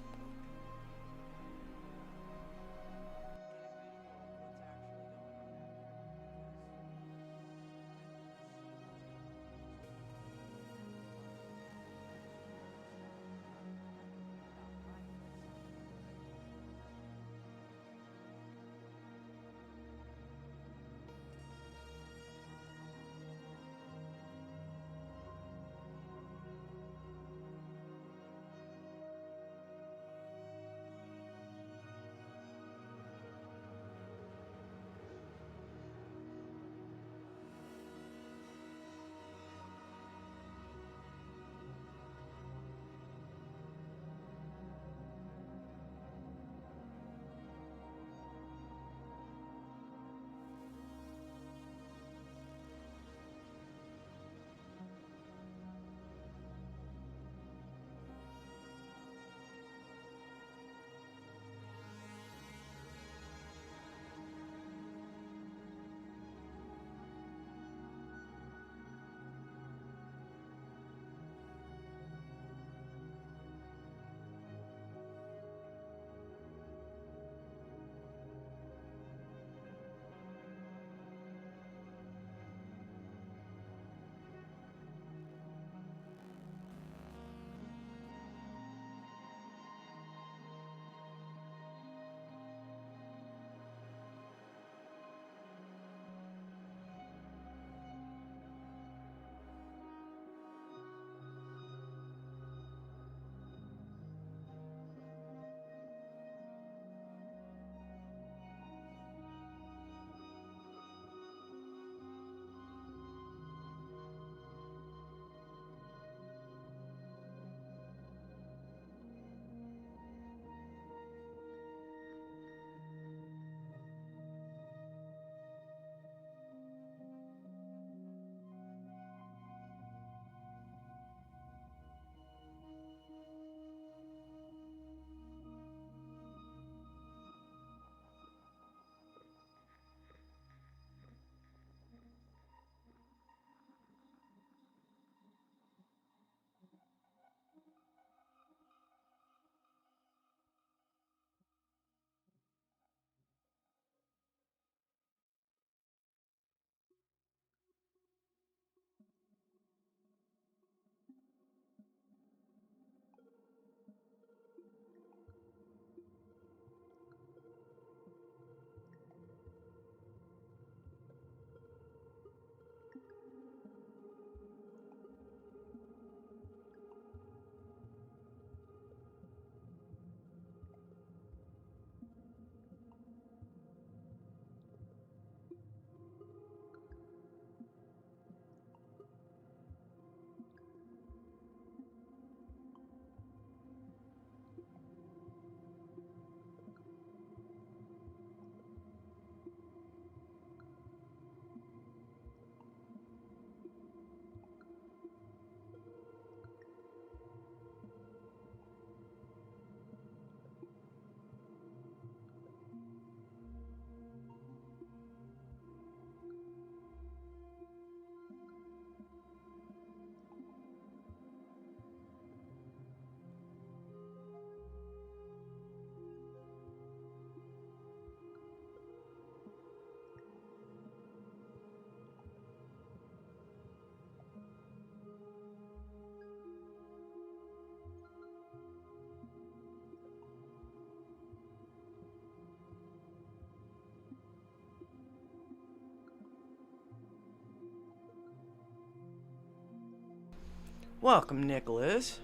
Welcome, Nicholas.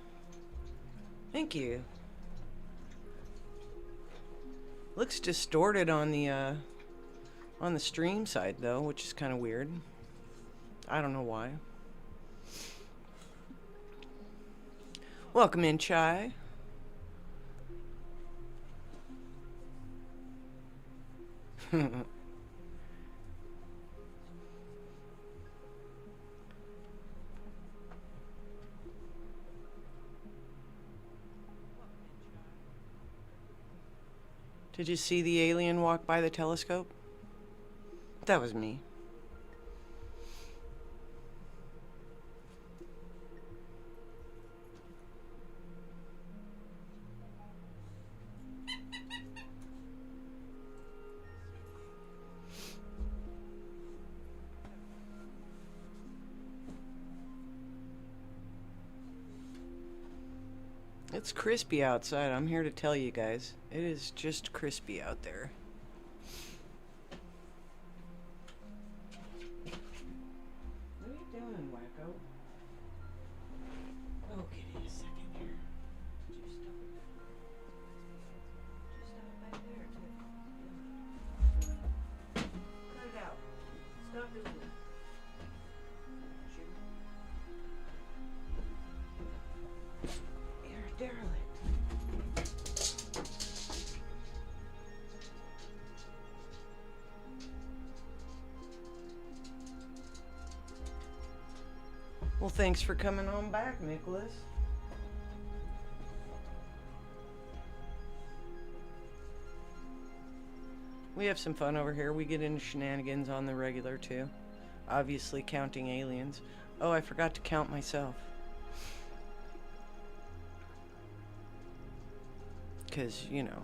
Thank you. Looks distorted on the stream side though, which is kind of weird. I don't know why. Welcome in, Chai. Did you see the alien walk by the telescope? That was me. It's crispy outside. I'm here to tell you guys. It is just crispy out there. What are you doing, wacko? Oh, give me a second here. Did you stop it? Just stop back there, too. Cut it out. Stop doing it. You're a derelict. Well, thanks for coming on back, Nicholas. We have some fun over here. We get into shenanigans on the regular, too. Obviously counting aliens. Oh, I forgot to count myself. Because, you know,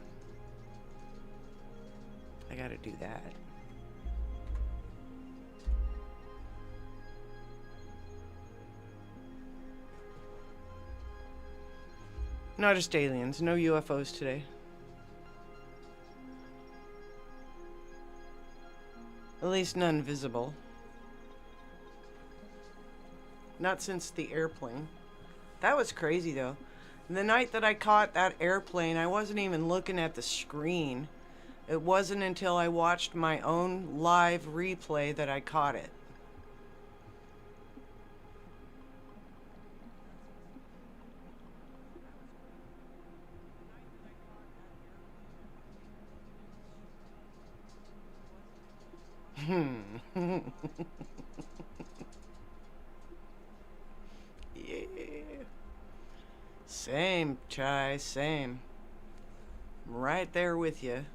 I gotta do that. Not just aliens, no UFOs today. At least none visible. Not since the airplane. That was crazy though. The night that I caught that airplane, I wasn't even looking at the screen. It wasn't until I watched my own live replay that I caught it. Yeah. Same, Chai, same. I'm right there with you.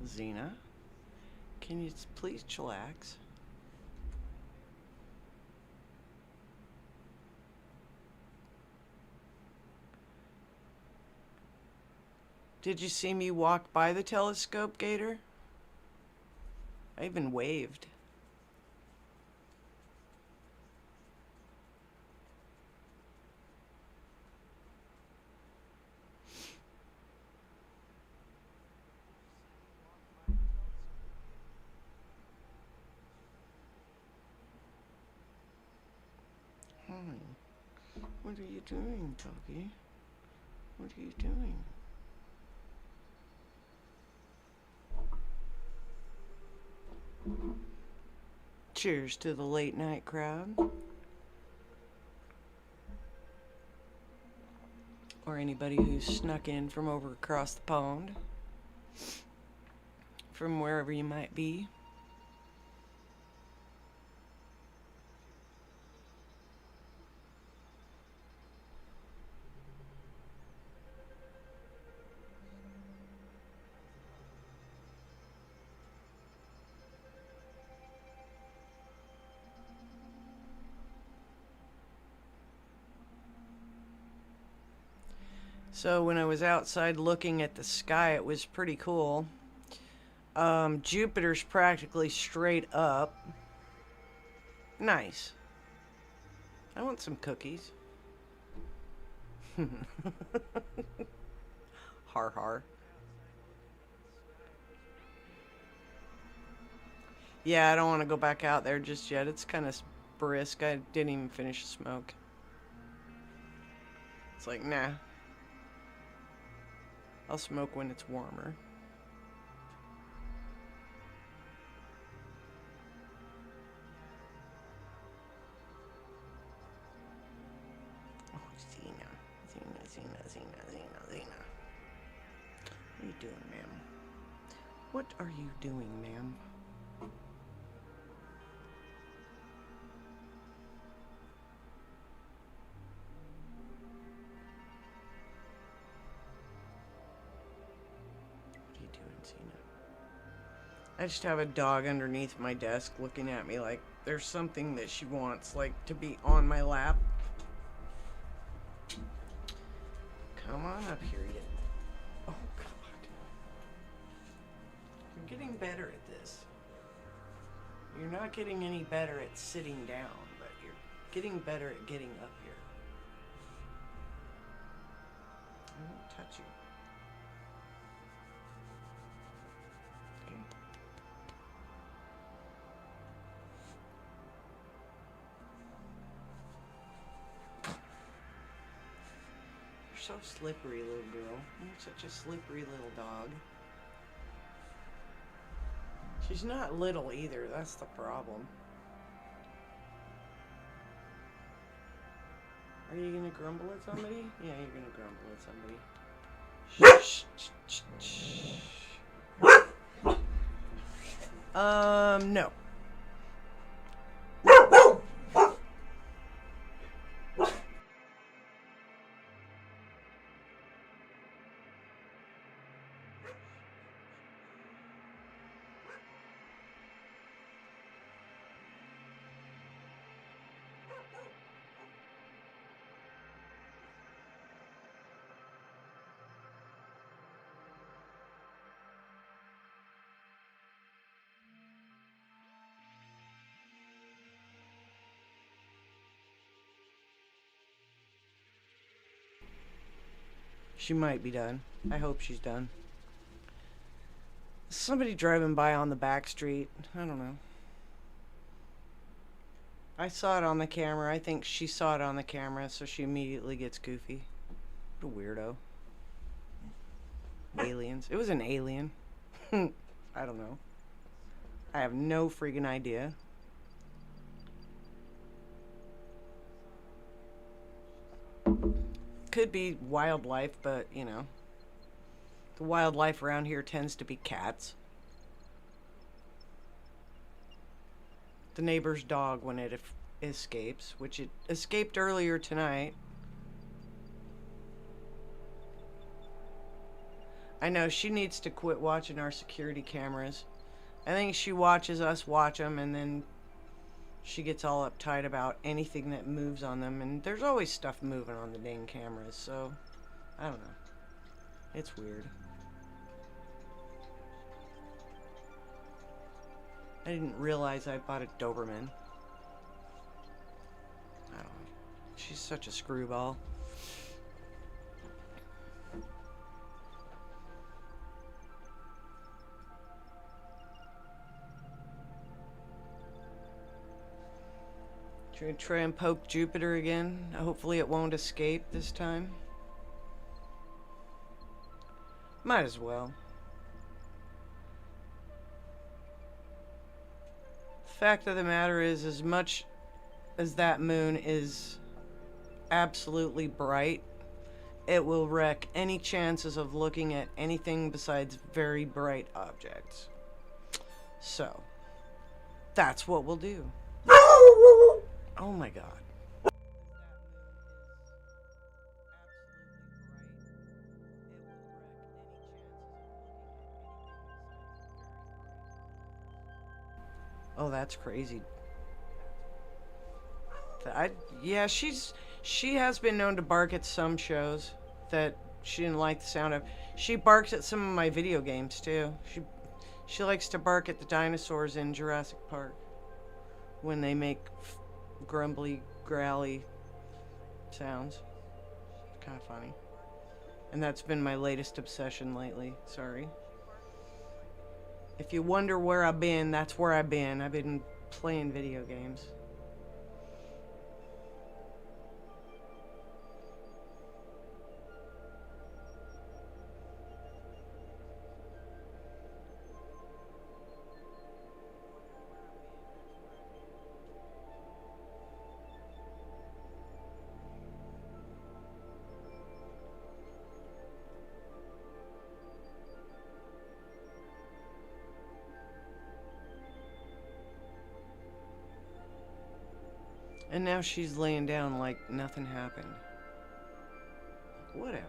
Xena, can you please chillax? Did you see me walk by the telescope, Gator? I even waved. What are you doing, Doggy? What are you doing? Cheers to the late night crowd. Or anybody who's snuck in from over across the pond. From wherever you might be. So when I was outside looking at the sky, it was pretty cool. Jupiter's practically straight up. Nice. I want some cookies. Har har. Yeah, I don't want to go back out there just yet. It's kind of brisk. I didn't even finish the smoke. It's like, nah. I'll smoke when it's warmer. Oh, Xena. Xena. What are you doing, ma'am? What are you doing, ma'am? I just have a dog underneath my desk looking at me like there's something that she wants, like, to be on my lap. Come on up here, you. Oh, God. You're getting better at this. You're not getting any better at sitting down, but you're getting better at getting up here. I won't touch you. Okay. You're so slippery, little girl. You're such a slippery little dog. She's not little either, that's the problem. Are you gonna grumble at somebody? Yeah, you're gonna grumble at somebody. Shh, shh, shh, shh. No. She might be done. I hope she's done. Somebody driving by on the back street. I don't know. I saw it on the camera. I think she saw it on the camera, so she immediately gets goofy. What a weirdo. Aliens. It was an alien. I don't know. I have no freaking idea. Could be wildlife, but, you know. The wildlife around here tends to be cats. The neighbor's dog when it escapes, which it escaped earlier tonight. I know, she needs to quit watching our security cameras. I think she watches us watch them, and then she gets all uptight about anything that moves on them, and there's always stuff moving on the dang cameras, so I don't know. It's weird. I didn't realize I bought a Doberman. I don't know. She's such a screwball. Should we try and poke Jupiter again? Hopefully it won't escape this time. Might as well. Fact of the matter is, as much as that moon is absolutely bright, it will wreck any chances of looking at anything besides very bright objects. So, that's what we'll do. Oh my God. Oh, that's crazy. Yeah, she has been known to bark at some shows that she didn't like the sound of. She barks at some of my video games too. She likes to bark at the dinosaurs in Jurassic Park when they make grumbly, growly sounds. It's kind of funny. And that's been my latest obsession lately. Sorry. If you wonder where I've been, that's where I've been. I've been playing video games. And now she's laying down like nothing happened. Whatever.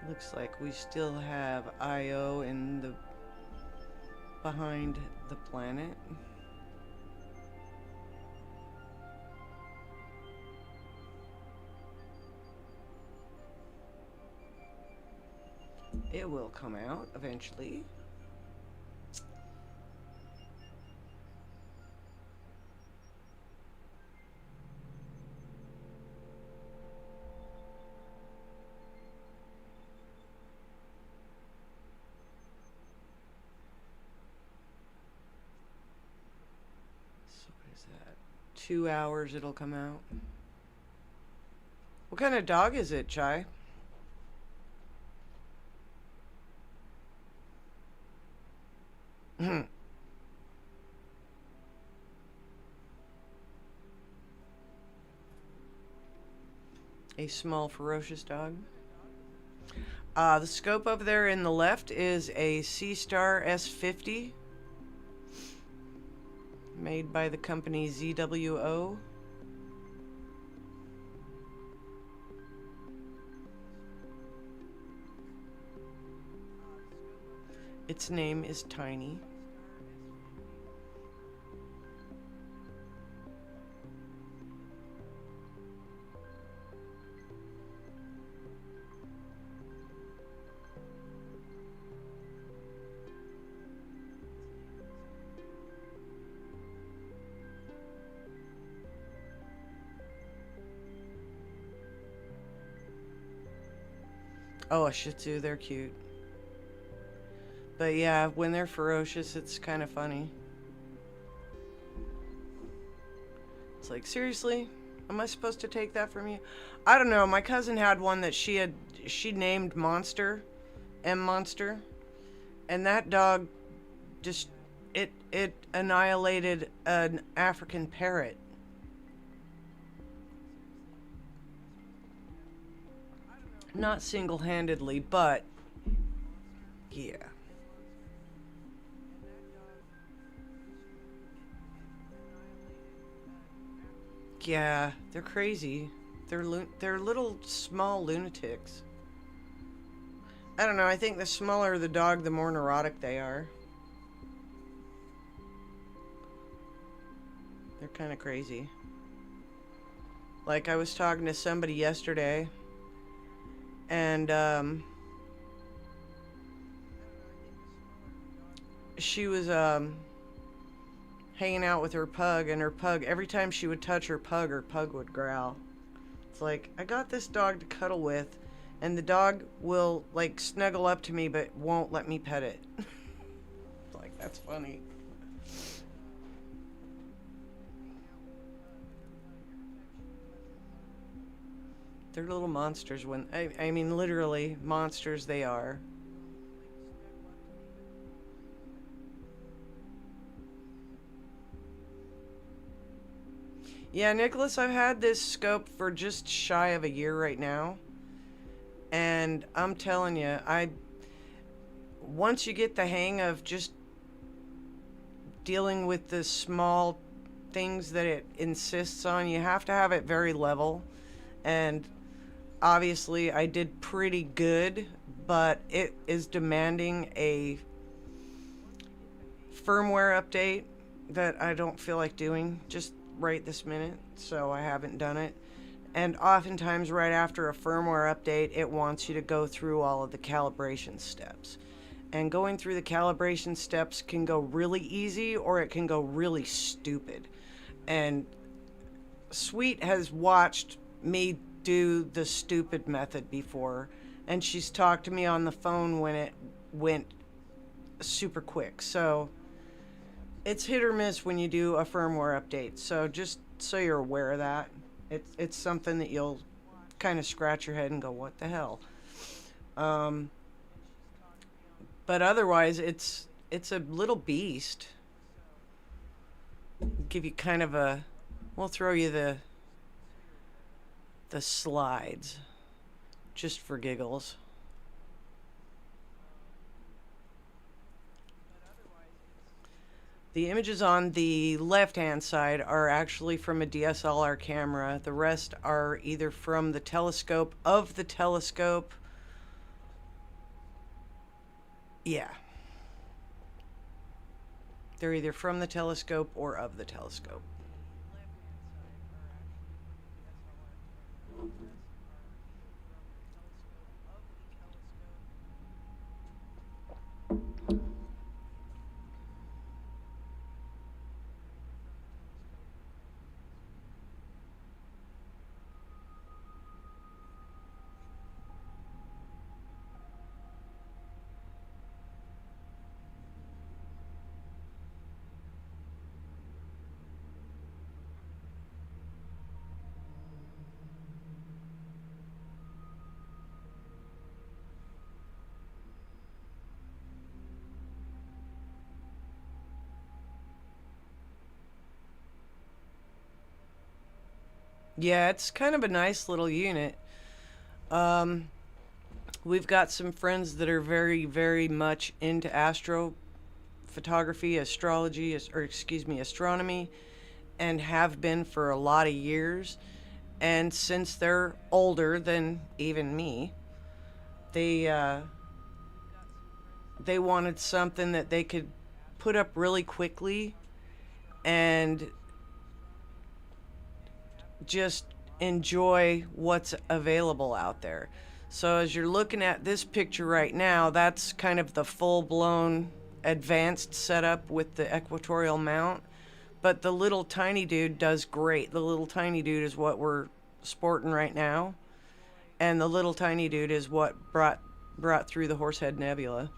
Looks like we still have Io in the behind the planet. It will come out eventually. So what is that? 2 hours it'll come out. What kind of dog is it, Chai? A small, ferocious dog. The scope over there in the left is a Seastar S50 made by the company ZWO. Its name is Tiny. Oh, a Shih Tzu, they're cute. But yeah, when they're ferocious, it's kind of funny. It's like, seriously? Am I supposed to take that from you? I don't know. My cousin had one that she named Monster, M Monster. And that dog just, it annihilated an African parrot. Not single-handedly, but yeah. Yeah, they're crazy. They're little small lunatics. I don't know, I think the smaller the dog, the more neurotic they are. They're kind of crazy. Like, I was talking to somebody yesterday, and she was hanging out with her pug, and her pug, every time she would touch her pug would growl. It's like, I got this dog to cuddle with, and the dog will like snuggle up to me but won't let me pet it. Like, that's funny. They're little monsters when I mean literally monsters they are. Yeah, Nicholas, I've had this scope for just shy of a year right now. And I'm telling you, once you get the hang of just dealing with the small things that it insists on, you have to have it very level. And obviously I did pretty good, but it is demanding a firmware update that I don't feel like doing just right this minute, so I haven't done it. And oftentimes right after a firmware update, it wants you to go through all of the calibration steps. And going through the calibration steps can go really easy or it can go really stupid. And Sweet has watched me do the stupid method before, and she's talked to me on the phone when it went super quick. So it's hit or miss when you do a firmware update. So just so you're aware of that, it's something that you'll kind of scratch your head and go, what the hell? But otherwise, it's a little beast. Give you kind of a, we'll throw you the slides, just for giggles. The images on the left-hand side are actually from a DSLR camera. The rest are either from the telescope of the telescope. Yeah. They're either from the telescope or of the telescope. Yeah, it's kind of a nice little unit. We've got some friends that are very, very much into astrophotography, astrology, or excuse me, astronomy, and have been for a lot of years. And since they're older than even me, they they wanted something that they could put up really quickly and just enjoy what's available out there. So as you're looking at this picture right now, that's kind of the full-blown advanced setup with the equatorial mount. But the little tiny dude does great. The little tiny dude is what we're sporting right now. And the little tiny dude is what brought through the Horsehead Nebula.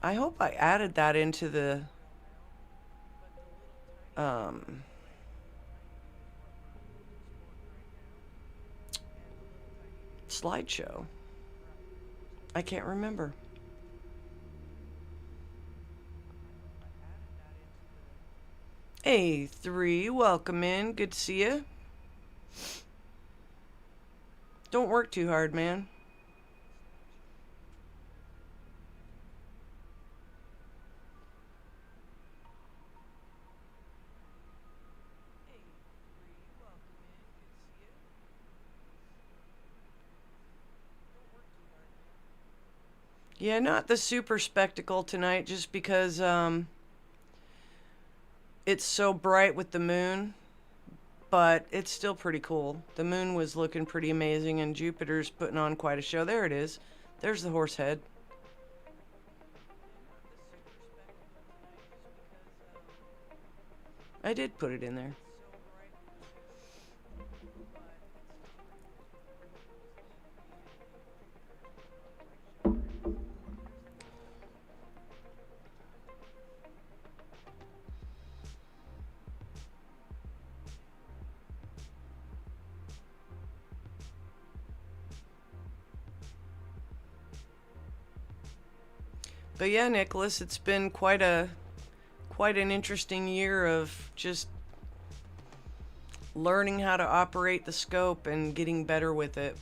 I hope I added that into the slideshow. I can't remember. Hey, 3, welcome in. Good to see you. Don't work too hard, man. Yeah, not the super spectacle tonight, just because it's so bright with the moon, but it's still pretty cool. The moon was looking pretty amazing, and Jupiter's putting on quite a show. There it is. There's the horse head. I did put it in there. But yeah, Nicholas, it's been quite an interesting year of just learning how to operate the scope and getting better with it.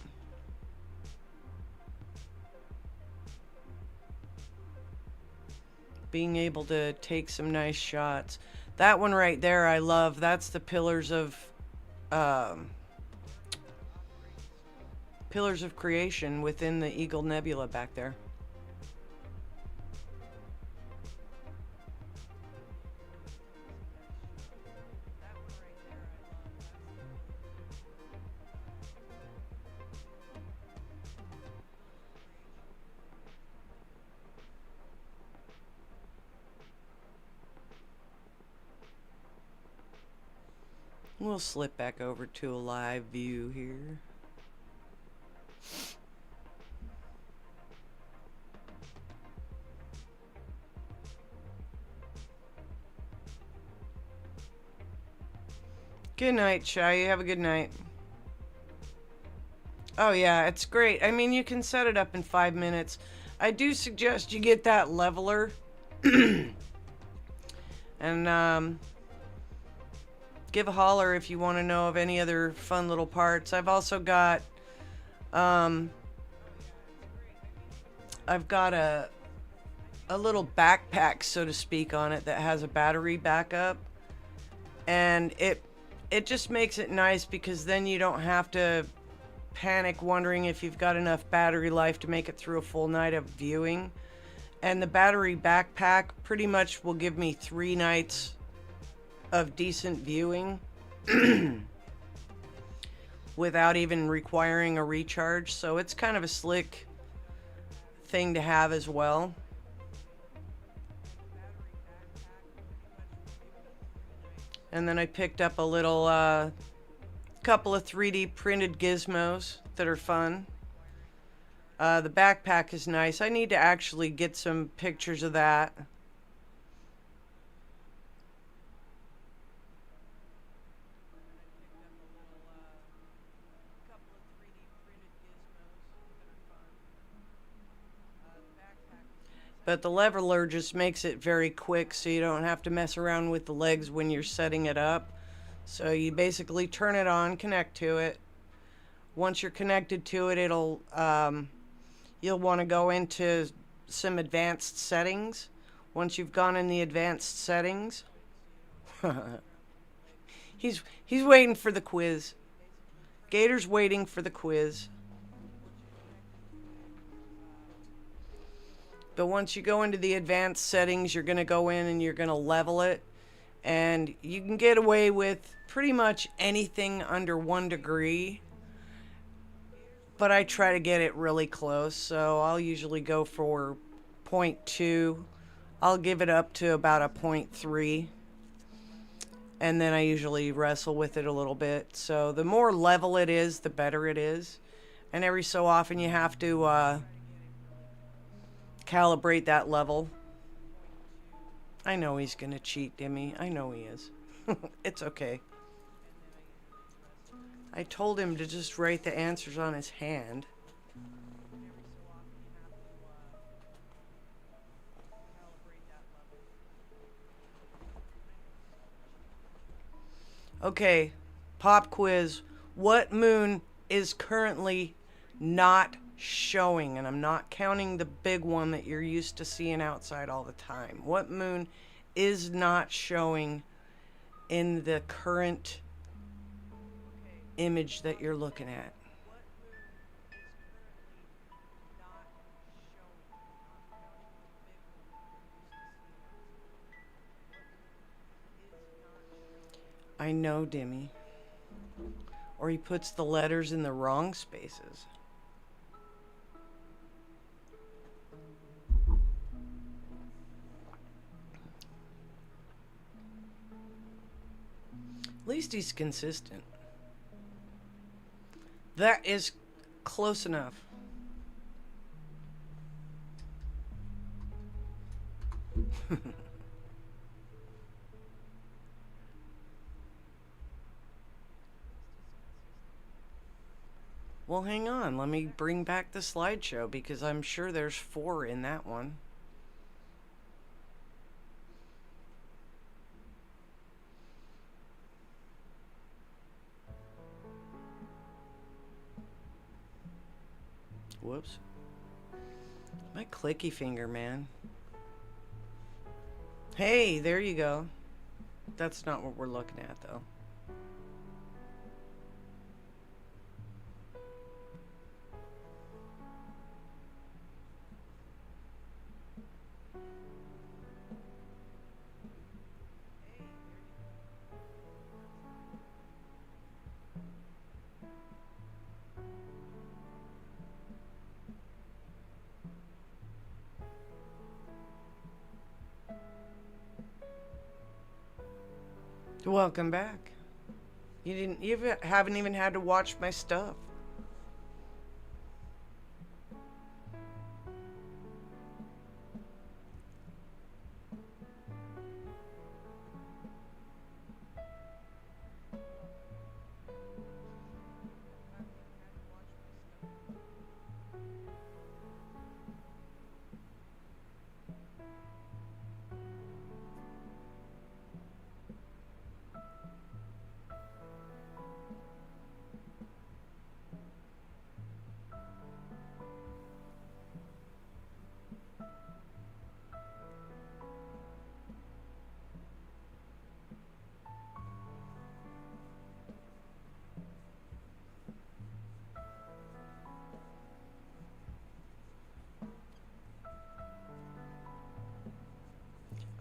Being able to take some nice shots. That one right there I love. That's the Pillars of Creation within the Eagle Nebula back there. We'll slip back over to a live view here. Good night, Shy. You have a good night. Oh yeah, it's great. I mean, you can set it up in 5 minutes. I do suggest you get that leveler. And give a holler if you want to know of any other fun little parts. I've also got I've got a little backpack, so to speak, on it that has a battery backup, and it just makes it nice because then you don't have to panic wondering if you've got enough battery life to make it through a full night of viewing. And the battery backpack pretty much will give me 3 nights of decent viewing without even requiring a recharge. So it's kind of a slick thing to have as well. And then I picked up a little couple of 3D printed gizmos that are fun. The backpack is nice. I need to actually get some pictures of that. But the leveler just makes it very quick so you don't have to mess around with the legs when you're setting it up. So you basically turn it on, connect to it. Once you're connected to it, it'll you'll want to go into some advanced settings. Once you've gone in the advanced settings, he's waiting for the quiz. Gator's waiting for the quiz. But once you go into the advanced settings, you're going to go in and you're going to level it. And you can get away with pretty much anything under 1 degree. But I try to get it really close. So I'll usually go for 0.2. I'll give it up to about a 0.3. And then I usually wrestle with it a little bit. So the more level it is, the better it is. And every so often you have to calibrate that level. I know he's gonna cheat, Dimmy. I know he is. It's okay. I told him to just write the answers on his hand. Okay, pop quiz. What moon is currently not showing? And I'm not counting the big one that you're used to seeing outside all the time. What moon is not showing in the current image that you're looking at? I know, Dimmy. Or he puts the letters in the wrong spaces. At least he's consistent. That is close enough. Well, hang on. Let me bring back the slideshow because I'm sure there's 4 in that one. Whoops. My clicky finger, man. Hey, there you go. That's not what we're looking at, though. Welcome back. You haven't even had to watch my stuff.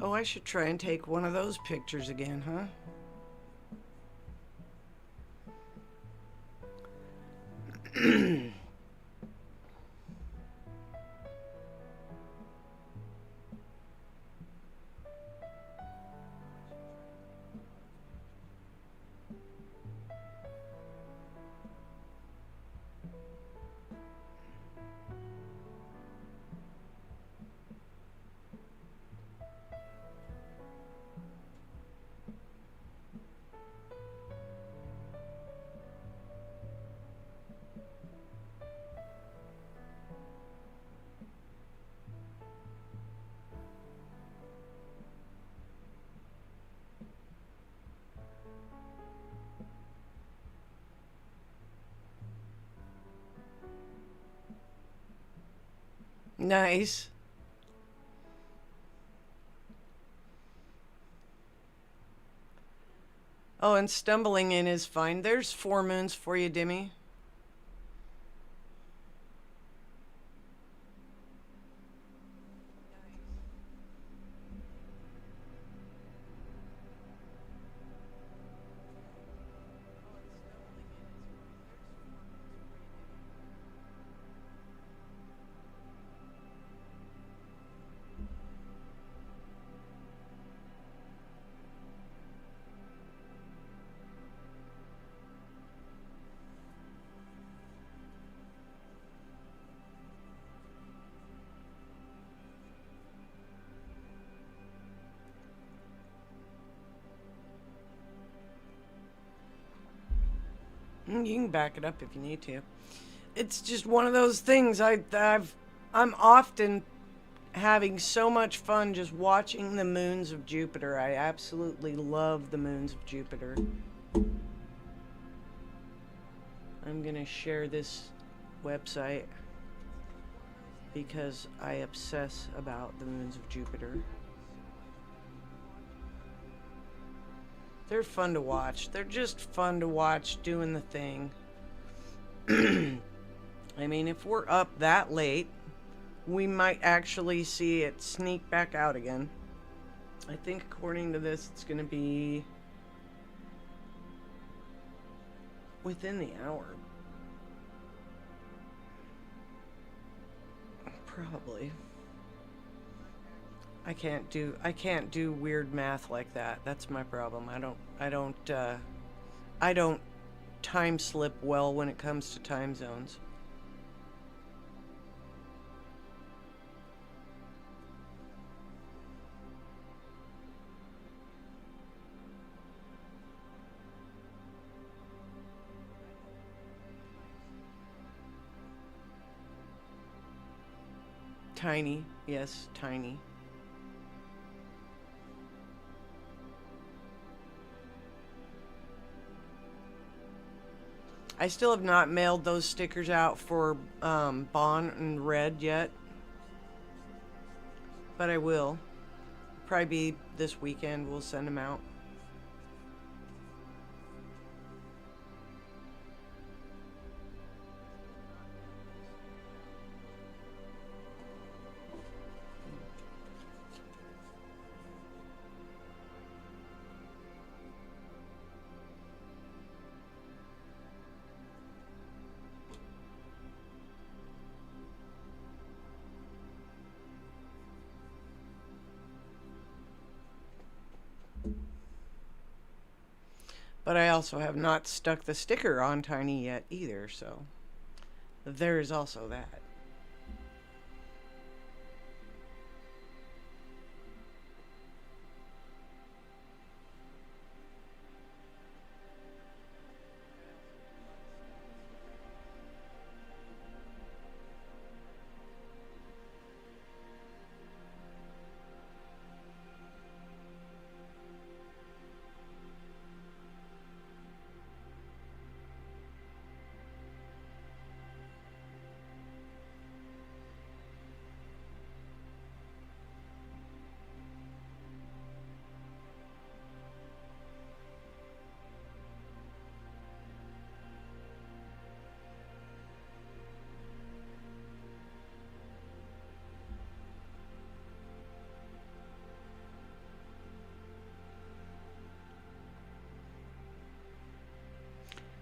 Oh, I should try and take one of those pictures again, huh? Nice. Oh, and stumbling in is fine. There's 4 moons for you, Dimmy. You can back it up if you need to. It's just one of those things. I'm often having so much fun just watching the moons of Jupiter. I absolutely love the moons of Jupiter. I'm gonna share this website because I obsess about the moons of Jupiter. They're fun to watch. They're just fun to watch doing the thing. I mean, if we're up that late, we might actually see it sneak back out again. I think according to this, it's going to be within the hour. Probably. I can't do weird math like that. That's my problem. I don't time slip well when it comes to time zones. Tiny, yes, tiny. I still have not mailed those stickers out for Bon and Red yet, but I will. Probably be this weekend. We'll send them out. But I also have not stuck the sticker on Tiny yet either, so there is also that.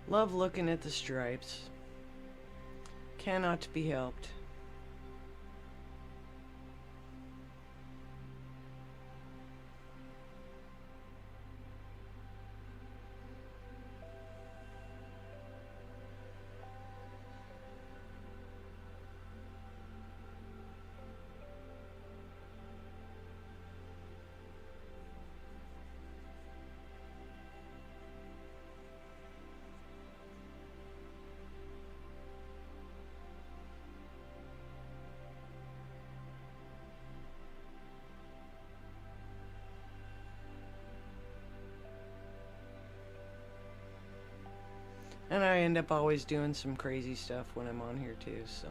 Love looking at the stripes. Cannot be helped. And I end up always doing some crazy stuff when I'm on here too, so.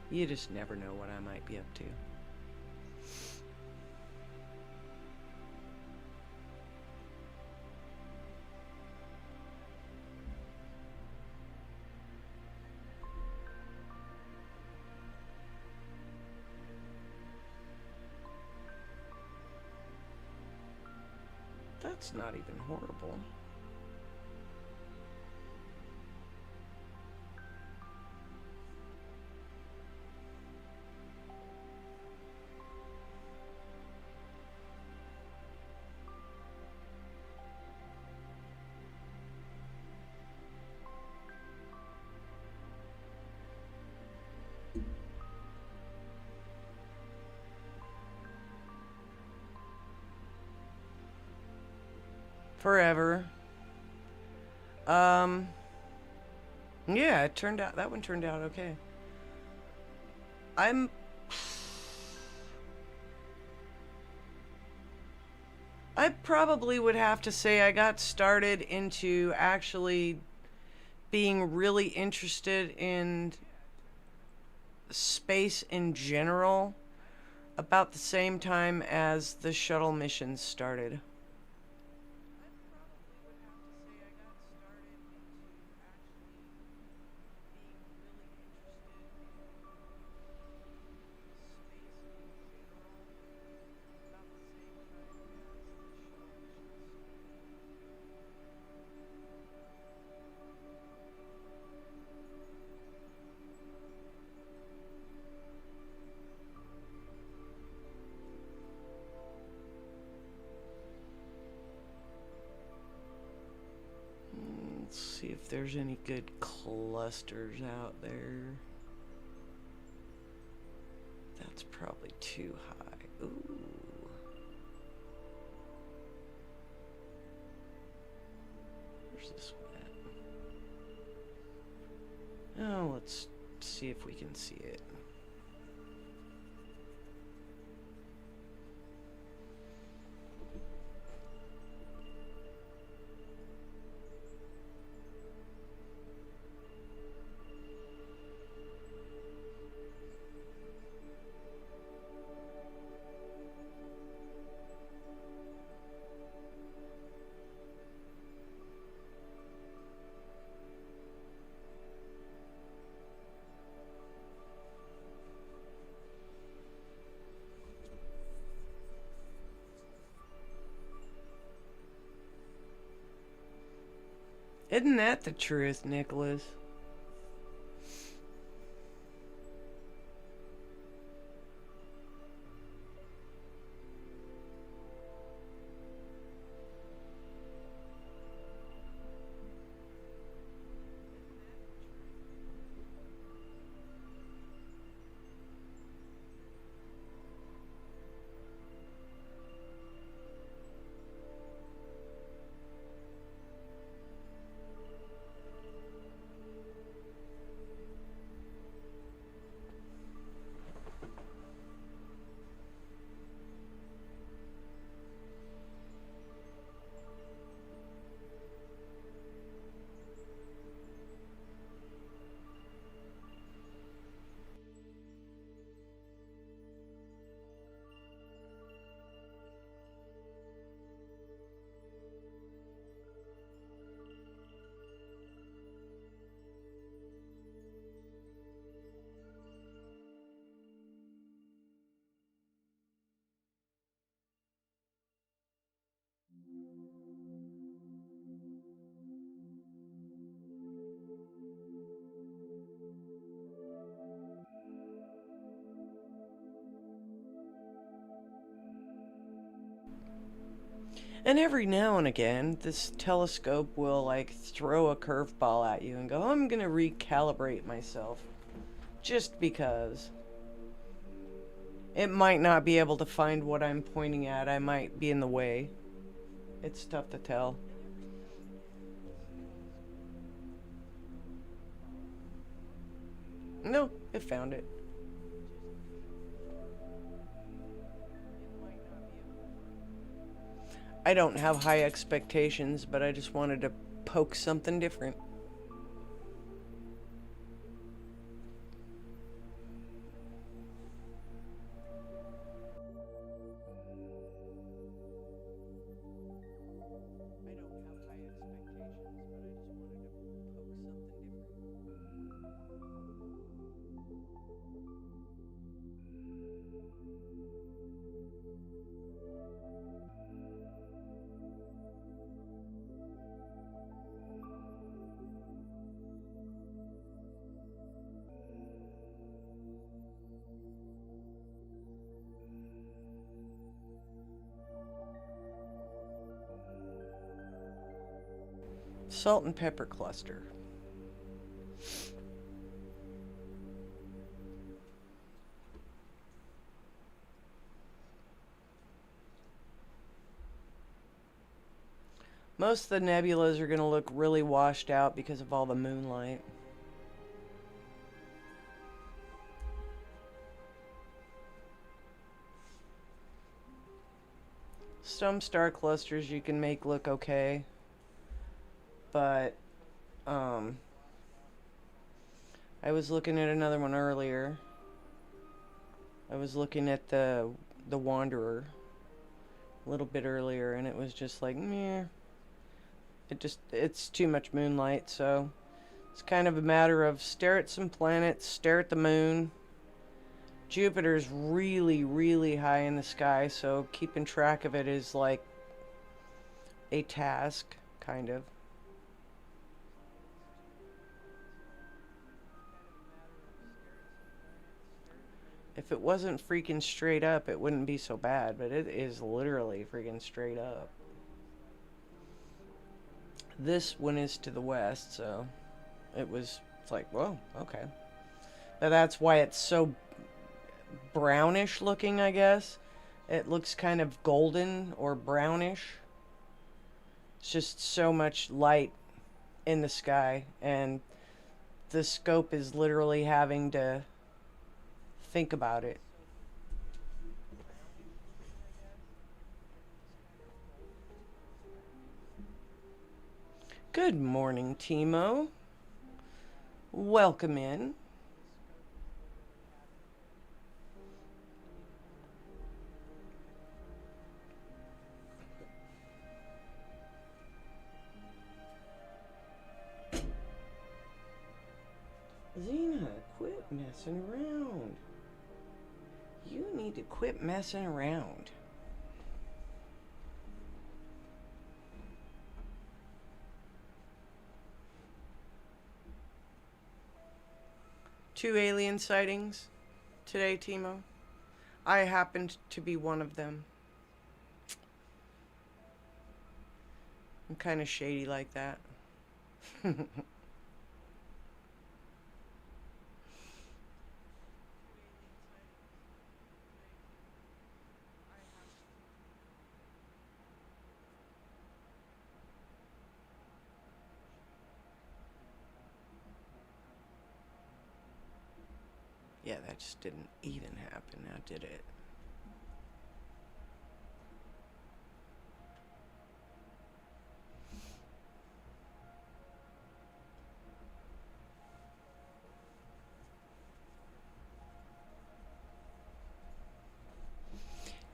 You just never know what I might be up to. That's not even horrible. Forever. Yeah, that one turned out okay. I probably would have to say I got started into actually being really interested in space in general about the same time as the shuttle missions started. Let's see if there's any good clusters out there. That's probably too high. Ooh. Where's this one at? Oh, let's see if we can see it. Isn't that the truth, Nicholas? And every now and again, this telescope will like throw a curveball at you and go, I'm gonna recalibrate myself. Just because. It might not be able to find what I'm pointing at. I might be in the way. It's tough to tell. No, it found it. I don't have high expectations, but I just wanted to poke something different. Salt and pepper cluster. Most of the nebulas are going to look really washed out because of all the moonlight. Some star clusters you can make look okay, but I was looking at another one earlier. I was looking at the Wanderer a little bit earlier, and it was just like, meh. It's too much moonlight, so it's kind of a matter of stare at some planets, stare at the moon. Jupiter's really, really high in the sky, so keeping track of it is like a task, kind of. If it wasn't freaking straight up, it wouldn't be so bad, but it is literally freaking straight up. This one is to the west, so it's like, whoa, okay. But that's why it's so brownish looking, I guess. It looks kind of golden or brownish. It's just so much light in the sky, and the scope is literally having to think about it. Good morning, Timo. Welcome in. Xena, quit messing around. You need to quit messing around. Two alien sightings today, Timo. I happened to be one of them. I'm kind of shady like that. Yeah, that just didn't even happen now, did it?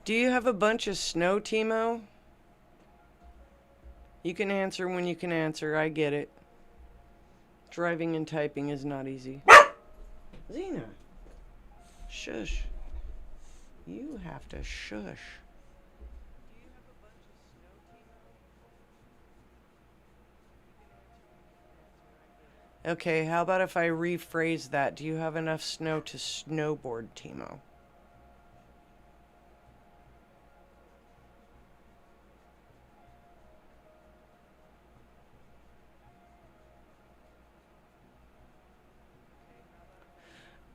Do you have a bunch of snow, Timo? You can answer when you can answer. I get it. Driving and typing is not easy. Xena. Shush. You have to shush. Okay, how about if I rephrase that? Do you have enough snow to snowboard, Timo?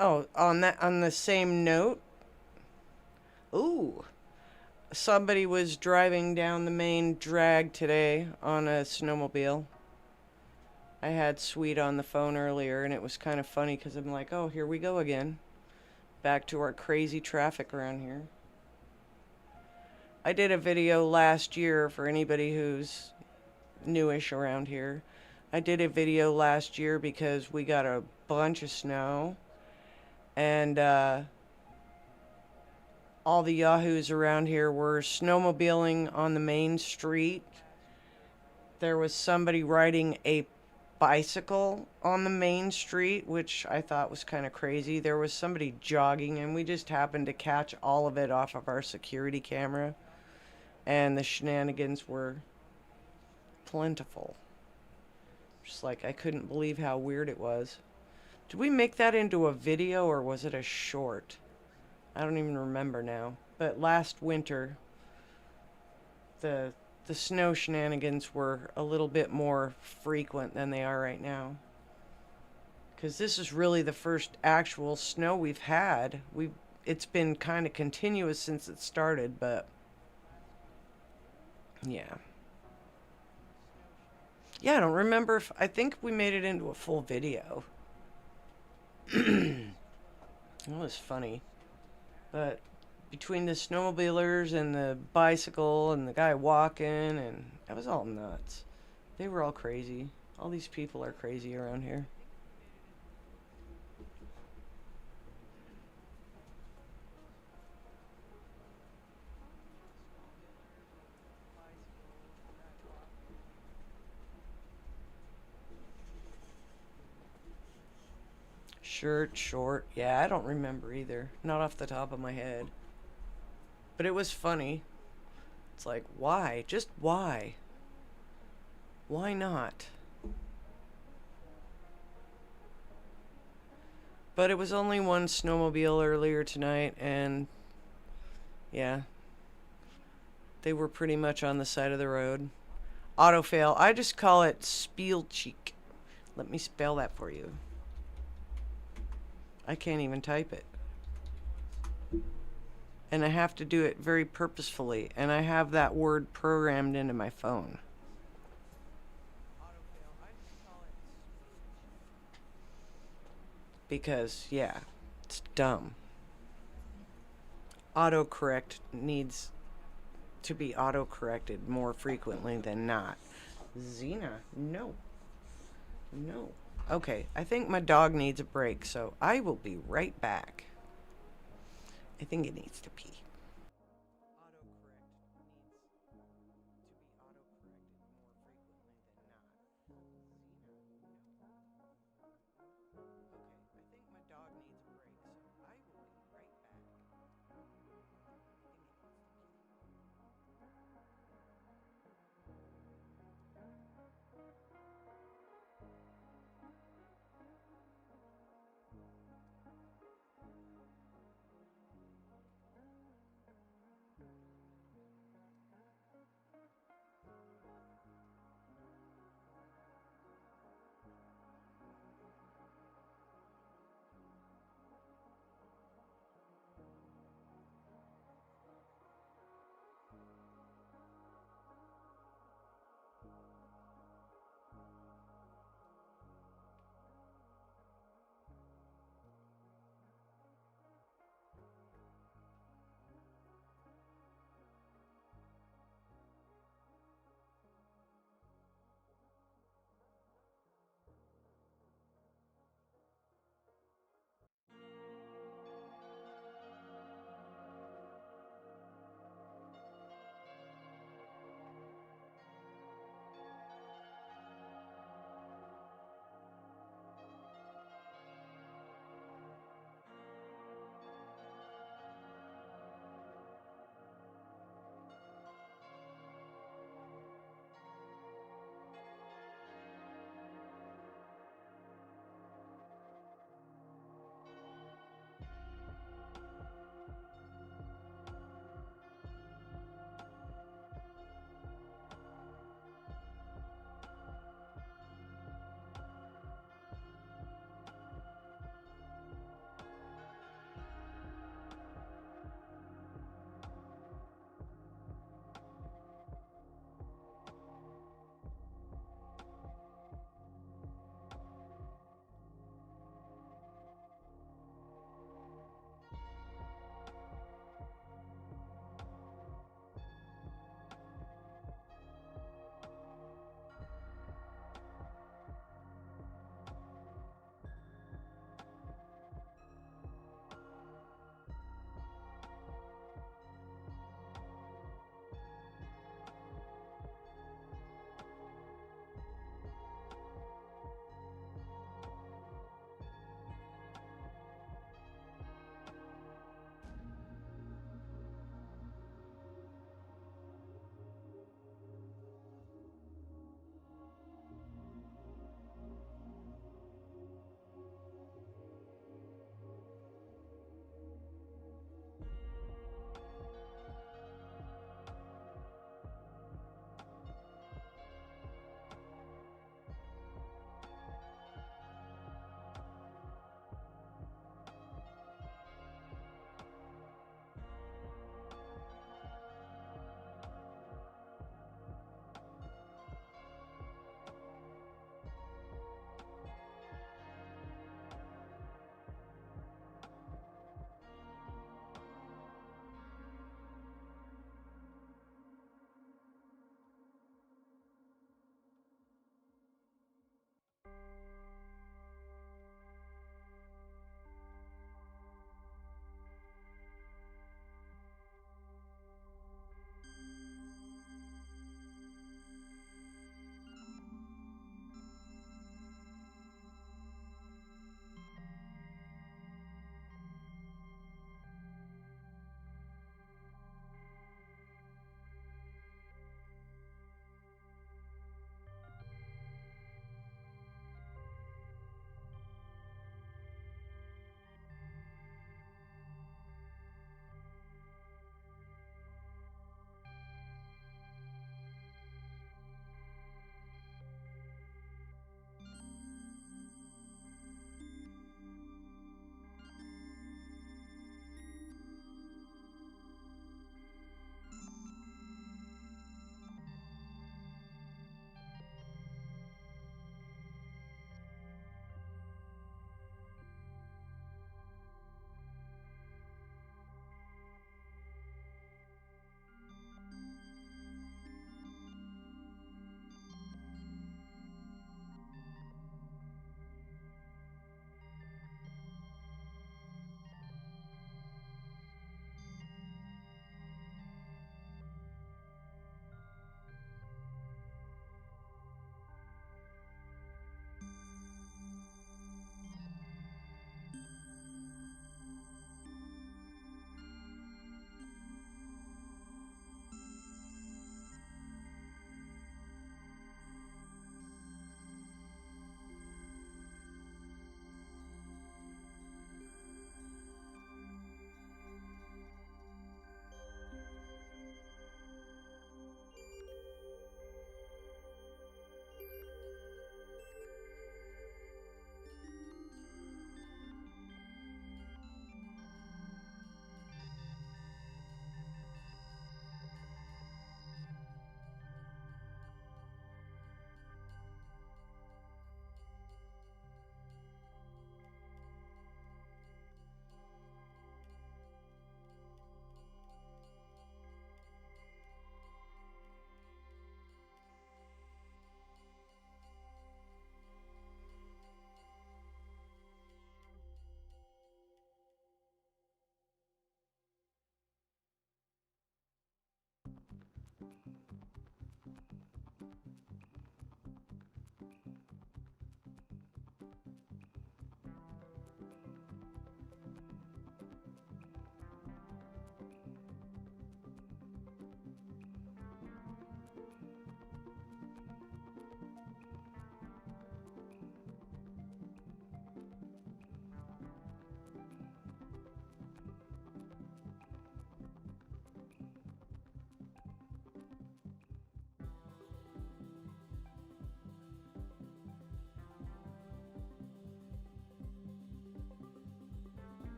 Oh, on the same note, ooh, somebody was driving down the main drag today on a snowmobile. I had Sweet on the phone earlier, and it was kind of funny because I'm like, oh, here we go again. Back to our crazy traffic around here. I did a video last year for anybody who's newish around here. I did a video last year because we got a bunch of snow, and all the yahoos around here were snowmobiling on the main street. There was somebody riding a bicycle on the main street, which I thought was kind of crazy. There was somebody jogging, and we just happened to catch all of it off of our security camera. And the shenanigans were plentiful. Just like, I couldn't believe how weird it was. Did we make that into a video, or was it a short? I don't even remember now. But last winter, the snow shenanigans were a little bit more frequent than they are right now. Because this is really the first actual snow we've had. It's been kind of continuous since it started, but yeah. Yeah, I don't remember if I think we made it into a full video. It was funny. But between the snowmobilers and the bicycle and the guy walking, and it was all nuts. They were all crazy. All these people are crazy around here. Shirt, short. Yeah, I don't remember either. Not off the top of my head. But it was funny. It's like, why? Just why? Why not? But it was only one snowmobile earlier tonight, and yeah, they were pretty much on the side of the road. Auto fail. I just call it Spielcheek. Let me spell that for you. I can't even type it. And I have to do it very purposefully, and I have that word programmed into my phone. Because, yeah, it's dumb. Autocorrect needs to be auto-corrected more frequently than not. Xena, no. No. Okay, I think my dog needs a break, so I will be right back. I think it needs to pee.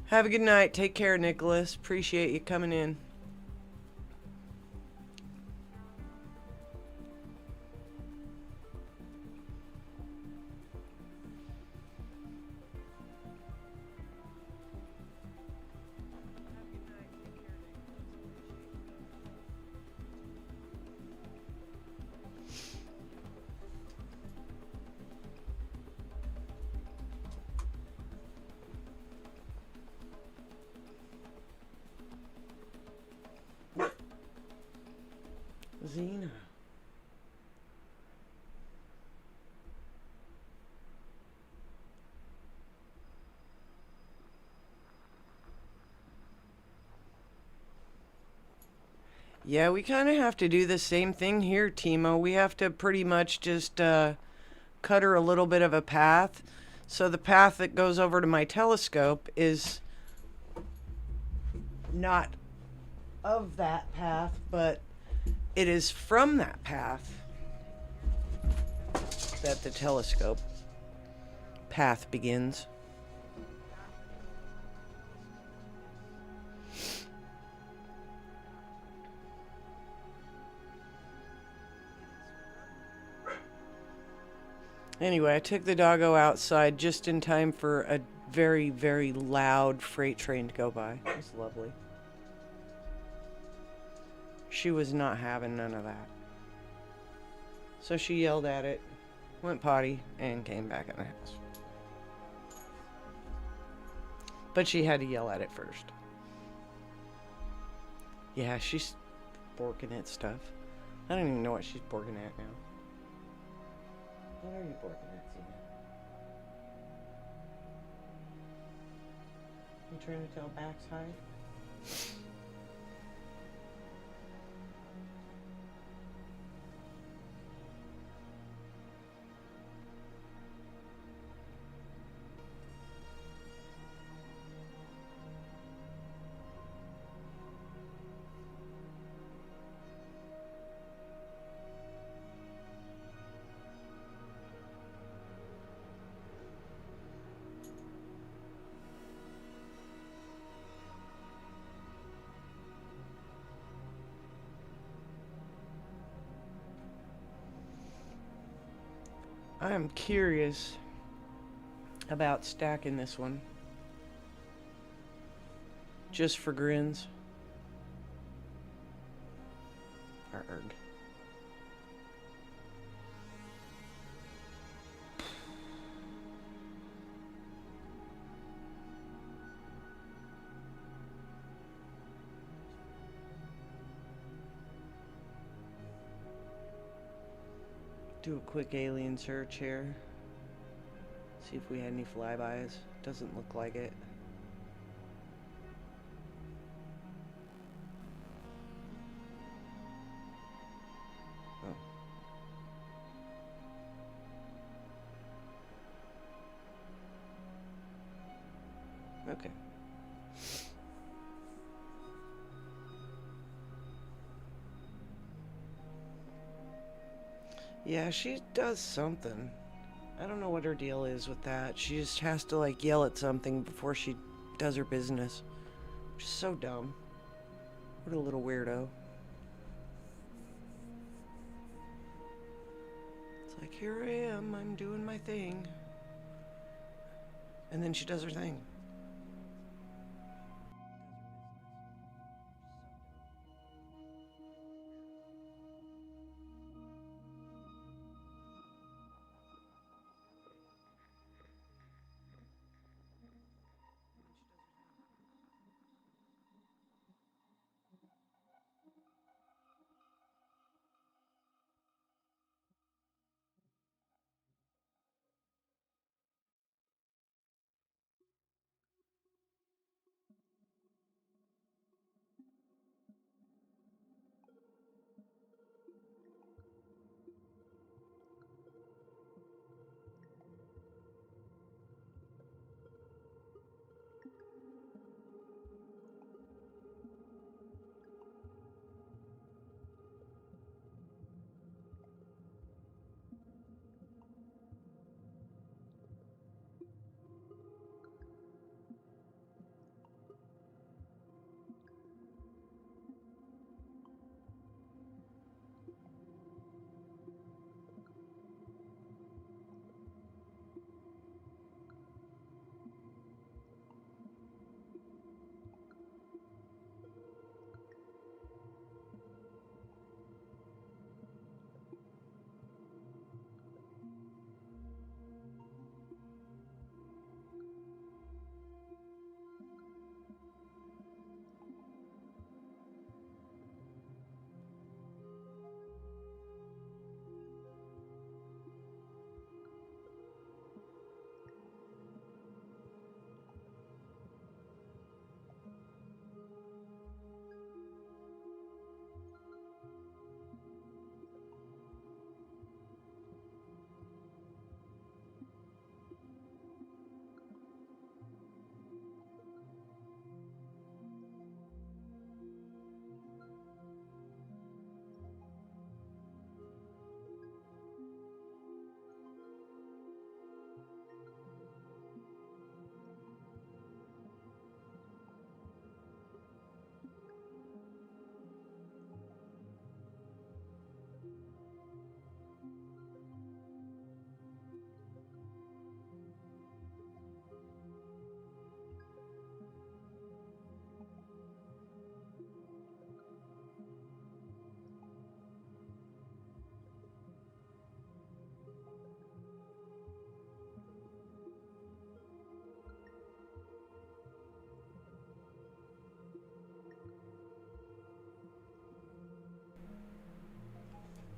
Have a good night. Take care, Nicholas. Appreciate you coming in. Xena. Yeah, we kind of have to do the same thing here, Timo. We have to pretty much just cut her a little bit of a path. So the path that goes over to my telescope is not of that path, but it is from that path that the telescope path begins. Anyway, I took the doggo outside just in time for a very, very loud freight train to go by. It was lovely. She was not having none of that. So she yelled at it, went potty, and came back in the house. But she had to yell at it first. Yeah, she's borking at stuff. I don't even know what she's borking at now. What are you borking at, Zena? You trying to tell Bax hi? I am curious about stacking this one. Just for grins. Arg. Do a quick alien search here. See if we had any flybys. Doesn't look like it. Oh. Okay. Yeah, she does something. I don't know what her deal is with that. She just has to like yell at something before she does her business. Which is so dumb. What a little weirdo. It's like, here I am, I'm doing my thing. And then she does her thing.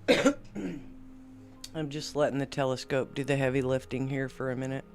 I'm just letting the telescope do the heavy lifting here for a minute.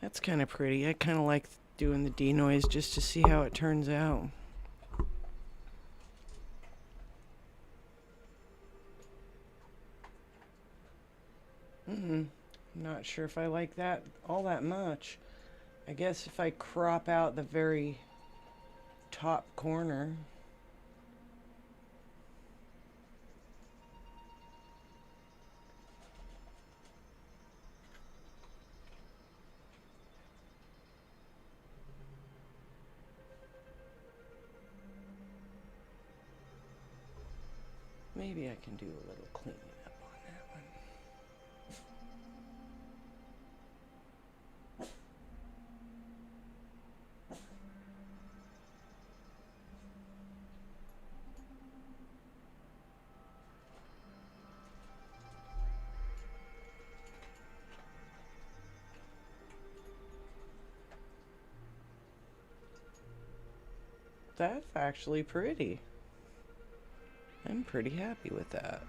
That's kind of pretty. I kind of like doing the denoise just to see how it turns out. Not sure if I like that all that much. I guess if I crop out the very top corner. Maybe I can do a little cleaning up on that one. That's actually pretty. I'm pretty happy with that.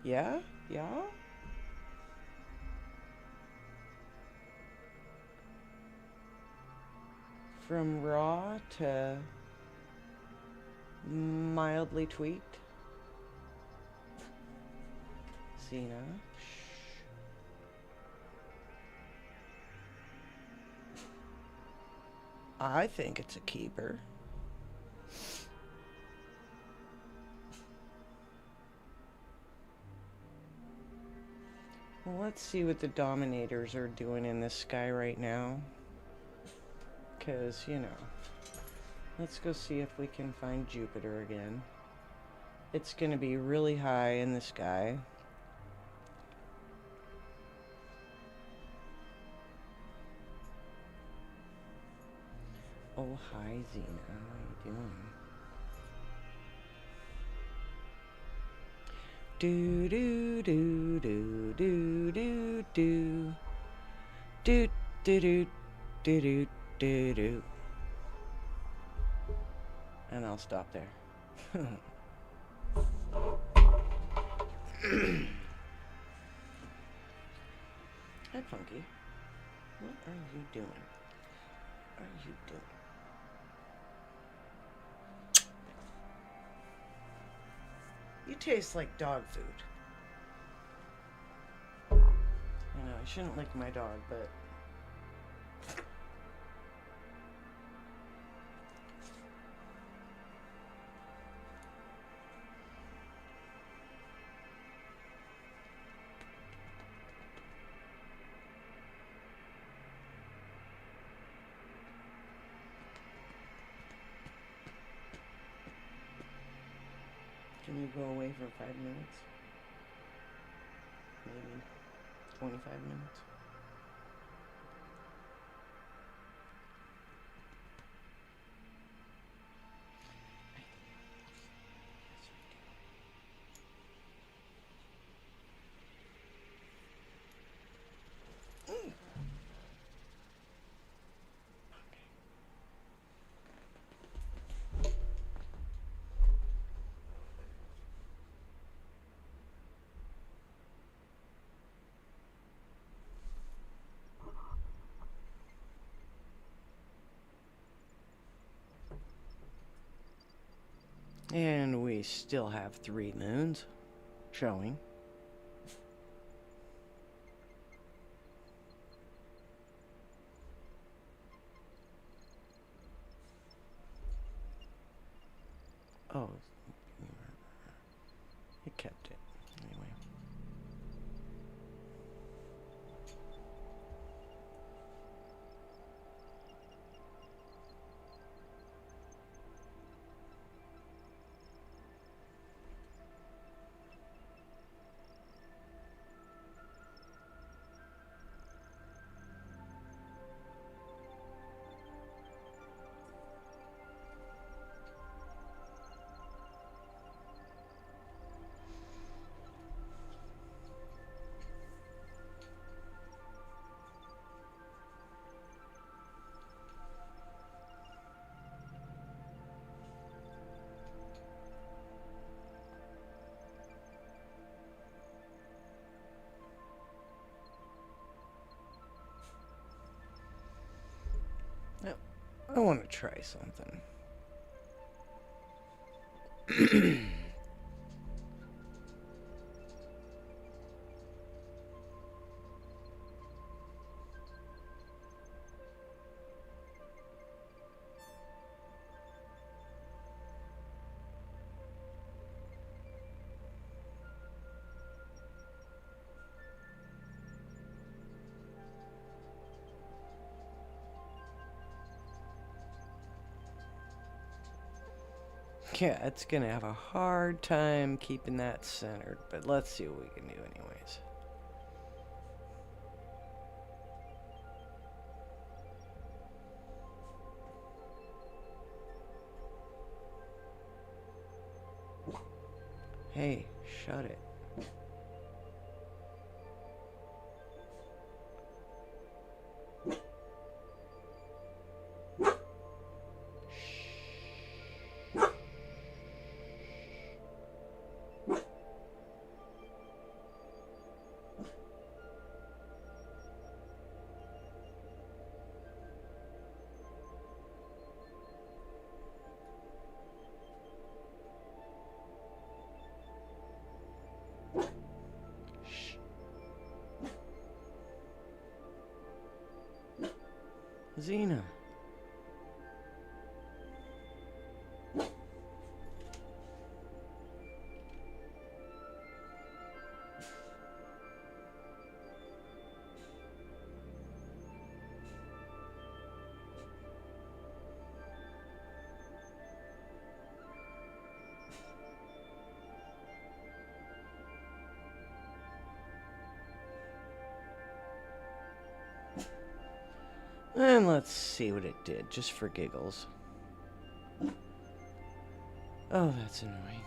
Yeah? Yeah? From raw to mildly tweaked. Xena. I think it's a keeper. Well, let's see what the Dominators are doing in this sky right now. Because, you know, Let's go see if we can find Jupiter again. It's going to be really high in the sky. Oh, hi, Xena. How you doing? Do do do do do do do do do do do do do. And I'll stop there. Hi, Punky. What are you doing? What are you doing? You taste like dog food. I know, I shouldn't lick my dog, but... Can you go away for 5 minutes? Maybe 25 minutes? And we still have 3 moons showing. Oh, it kept it. Anyway. Now, I want to try something. Yeah, it's gonna have a hard time keeping that centered, but let's see what we can do anyways. Hey, shut it. Xena. And let's see what it did, just for giggles. Oh, that's annoying.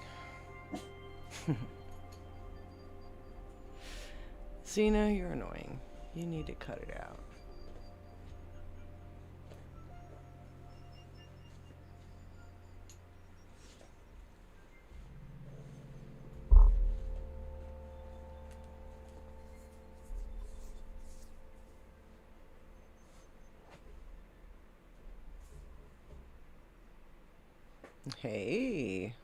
Xena, you're annoying. You need to cut it out. Hey.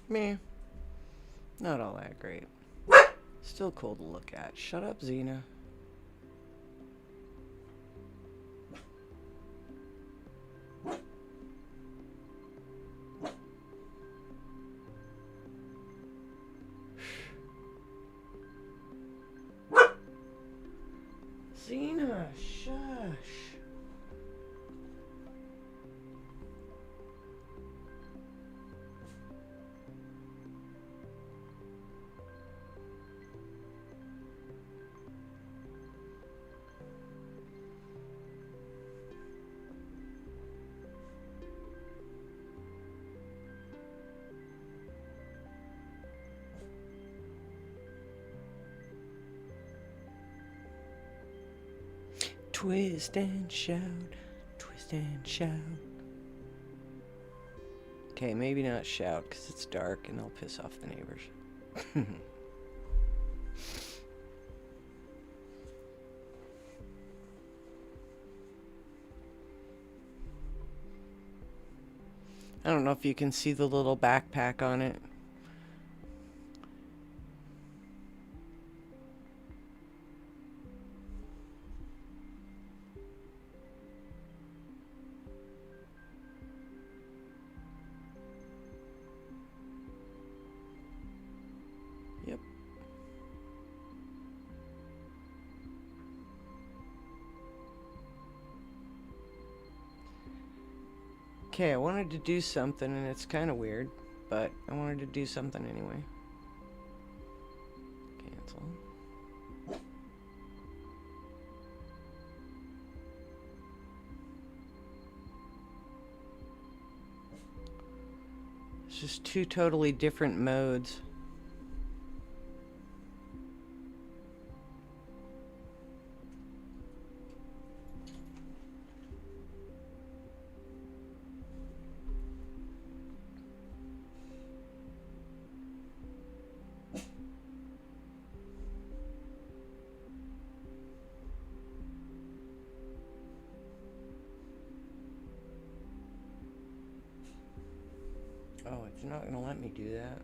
Meh. Not all that great. Still cool to look at. Shut up, Xena. Xena, shush. Twist and shout, twist and shout. Okay, maybe not shout because it's dark and they'll piss off the neighbors. I don't know if you can see the little backpack on it. Yep. Okay, I wanted to do something and it's kind of weird, but I wanted to do something anyway. Cancel. It's just two totally different modes. Oh, it's not gonna let me do that.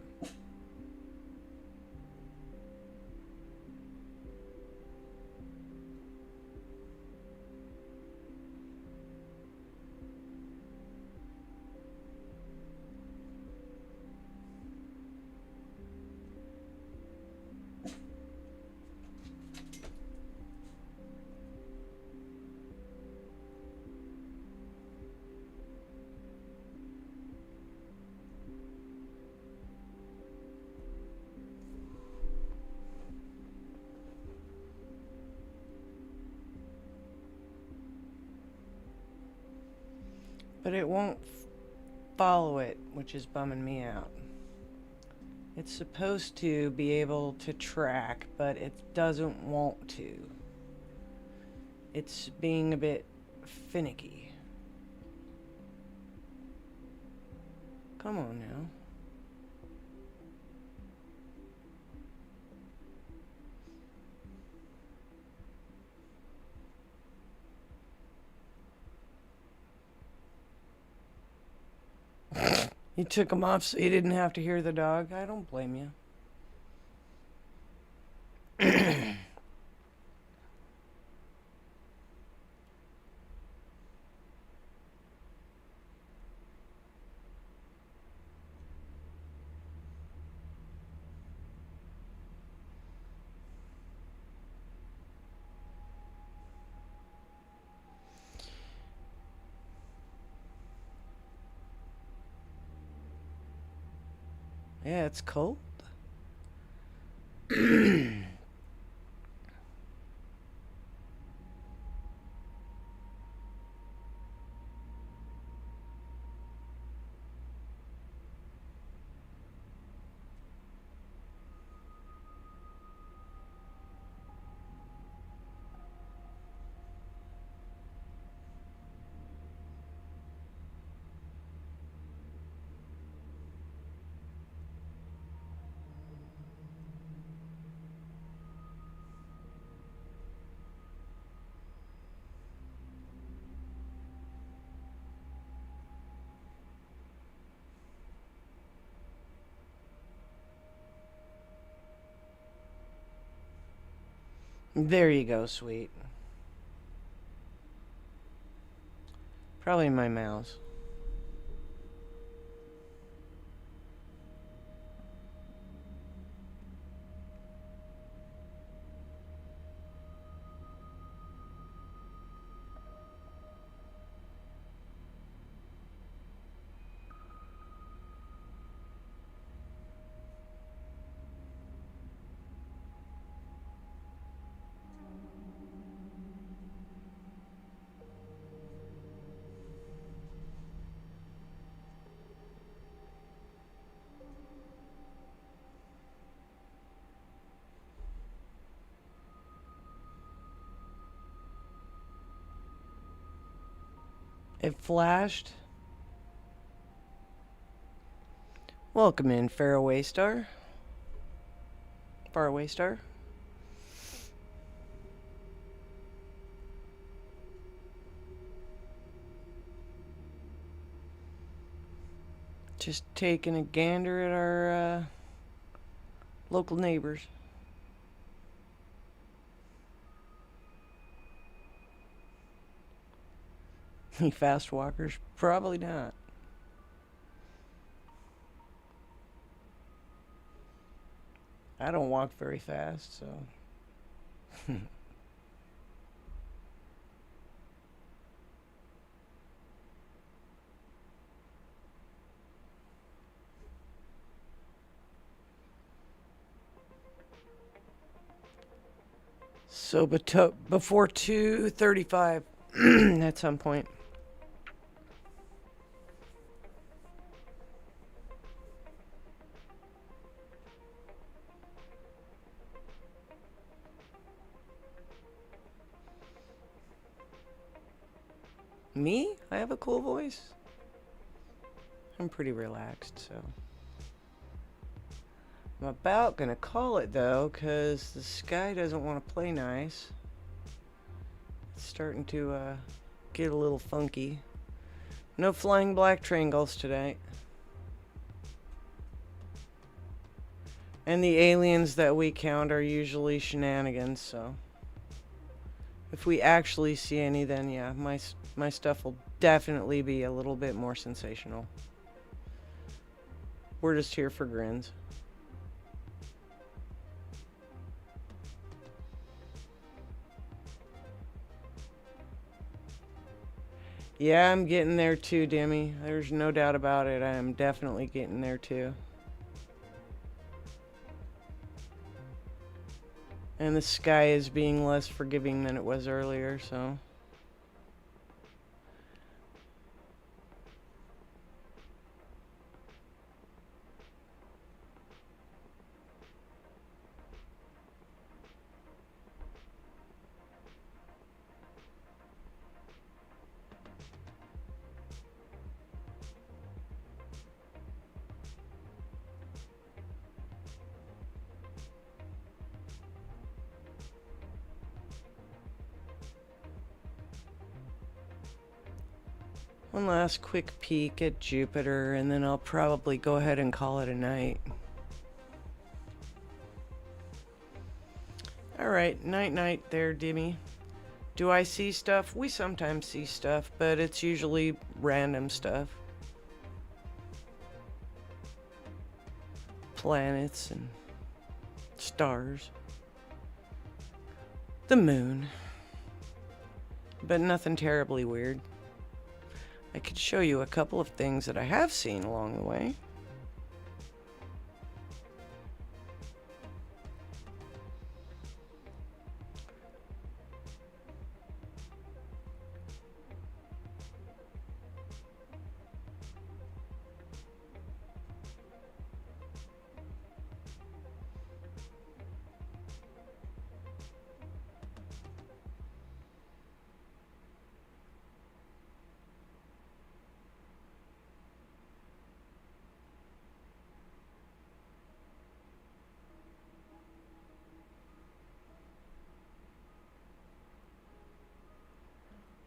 But it won't follow it, which is bumming me out. It's supposed to be able to track, but it doesn't want to. It's being a bit finicky. Come on now. You took him off so you didn't have to hear the dog. I don't blame you. Yeah, it's cold. There you go, sweet. Probably my mouse. It flashed. Welcome in, Faraway Star. Faraway Star. Just taking a gander at our local neighbors. Any fast walkers? Probably not. I don't walk very fast, so. So before 2:35 at some point. Me? I have a cool voice. I'm pretty relaxed, so. I'm about gonna call it though, because the sky doesn't want to play nice. It's starting to get a little funky. No flying black triangles today. And the aliens that we count are usually shenanigans, so. If we actually see any, then yeah, my stuff will definitely be a little bit more sensational. We're just here for grins. Yeah, I'm getting there too, Demi. There's no doubt about it. I am definitely getting there too. And the sky is being less forgiving than it was earlier, so. One last quick peek at Jupiter, and then I'll probably go ahead and call it a night. Alright, night there, Demi. Do I see stuff? We sometimes see stuff, but it's usually random stuff. Planets and stars. The moon. But nothing terribly weird. I could show you a couple of things that I have seen along the way.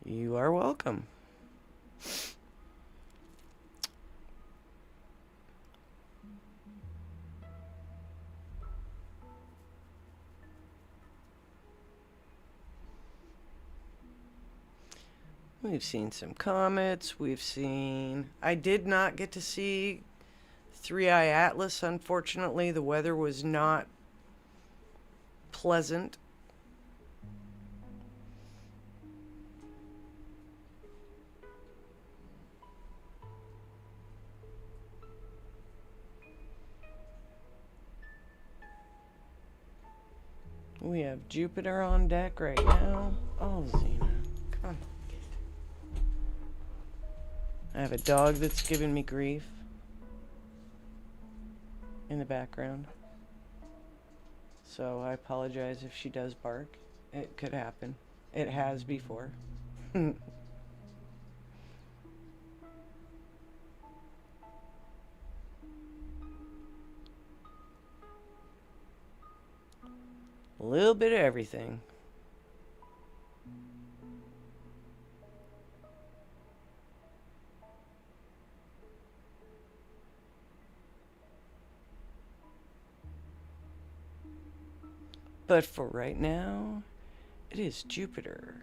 You are welcome. We've seen some comets. We've seen... I did not get to see Three-Eye Atlas, unfortunately. The weather was not pleasant. We have Jupiter on deck right now. Oh, Xena, come on. I have a dog that's giving me grief in the background. So I apologize if she does bark. It could happen. It has before. A little bit of everything. But for right now, it is Jupiter.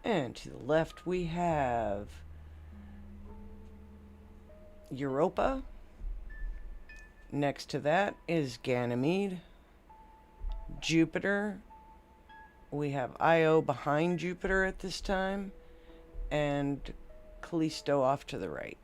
And to the left we have Europa. Next to that is Ganymede. Jupiter. We have Io behind Jupiter at this time. And Callisto off to the right.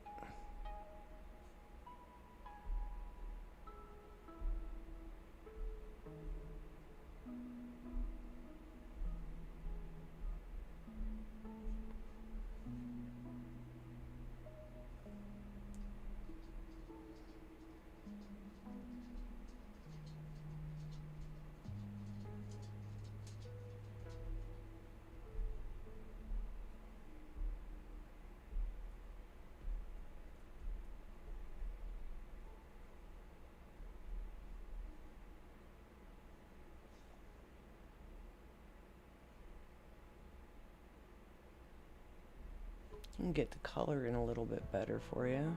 And get the color in a little bit better for you.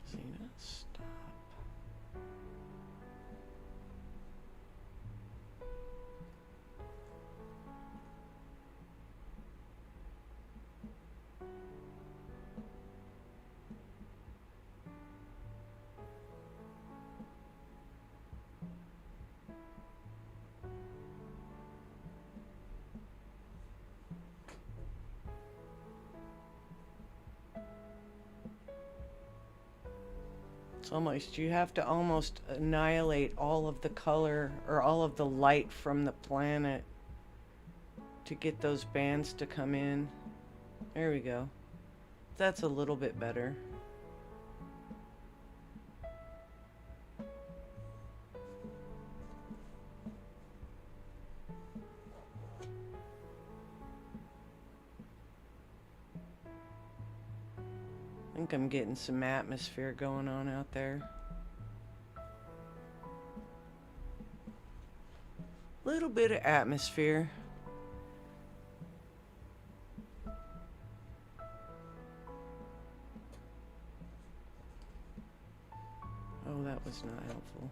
Xena, stop. It's almost, you have to almost annihilate all of the color or all of the light from the planet to get those bands to come in. There we go. That's a little bit better. I think I'm getting some atmosphere going on out there. Little bit of atmosphere. Oh, that was not helpful.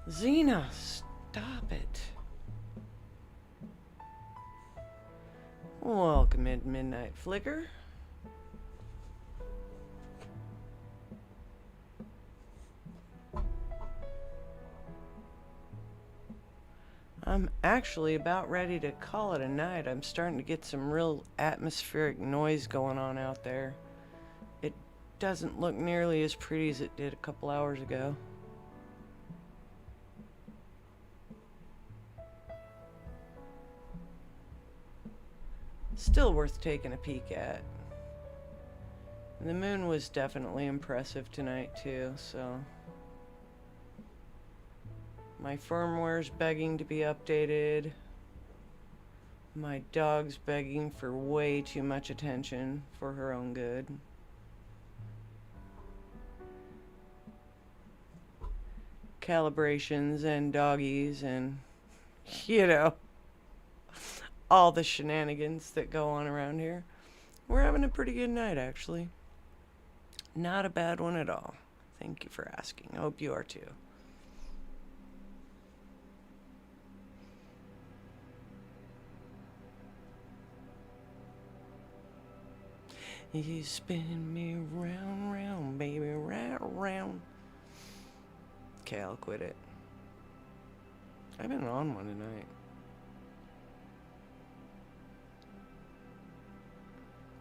Xena, stop it. Welcome in Midnight Flicker. I'm actually about ready to call it a night. I'm starting to get some real atmospheric noise going on out there. It doesn't look nearly as pretty as it did a couple hours ago. Still worth taking a peek at. And the moon was definitely impressive tonight too, so My firmware's begging to be updated. My dog's begging for way too much attention for her own good. Calibrations and doggies and, you know, all the shenanigans that go on around here. We're having a pretty good night, actually. Not a bad one at all. Thank you for asking. I hope you are too. You spin me round, round, baby, round, round. Okay, I'll quit it. I've been on one tonight.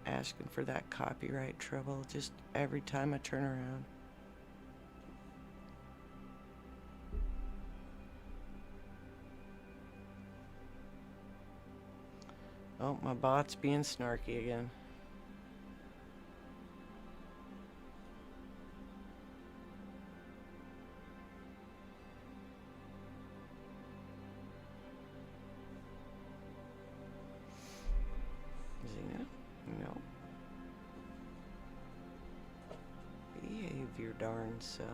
Asking for that copyright trouble just every time I turn around. Oh, my bot's being snarky again. Xena? No. Behave your darn self.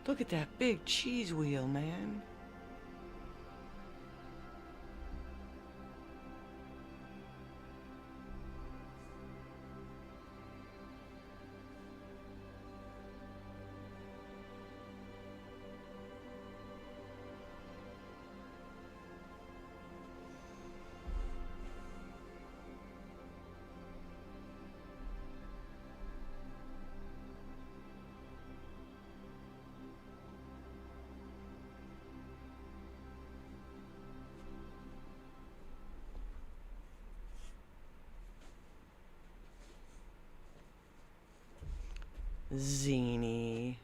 Look at that big cheese wheel, man. Zini.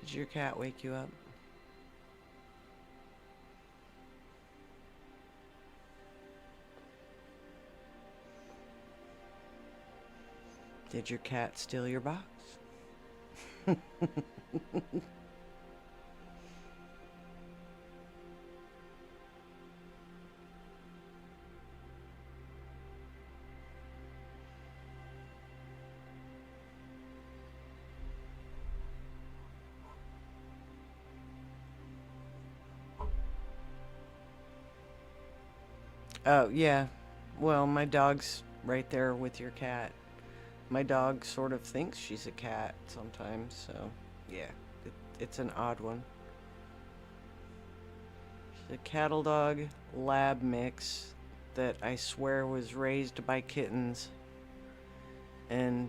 Did your cat wake you up? Did your cat steal your box? Oh, yeah. Well, my dog's right there with your cat. My dog sort of thinks she's a cat sometimes, so yeah, it's an odd one. She's a cattle dog lab mix that I swear was raised by kittens and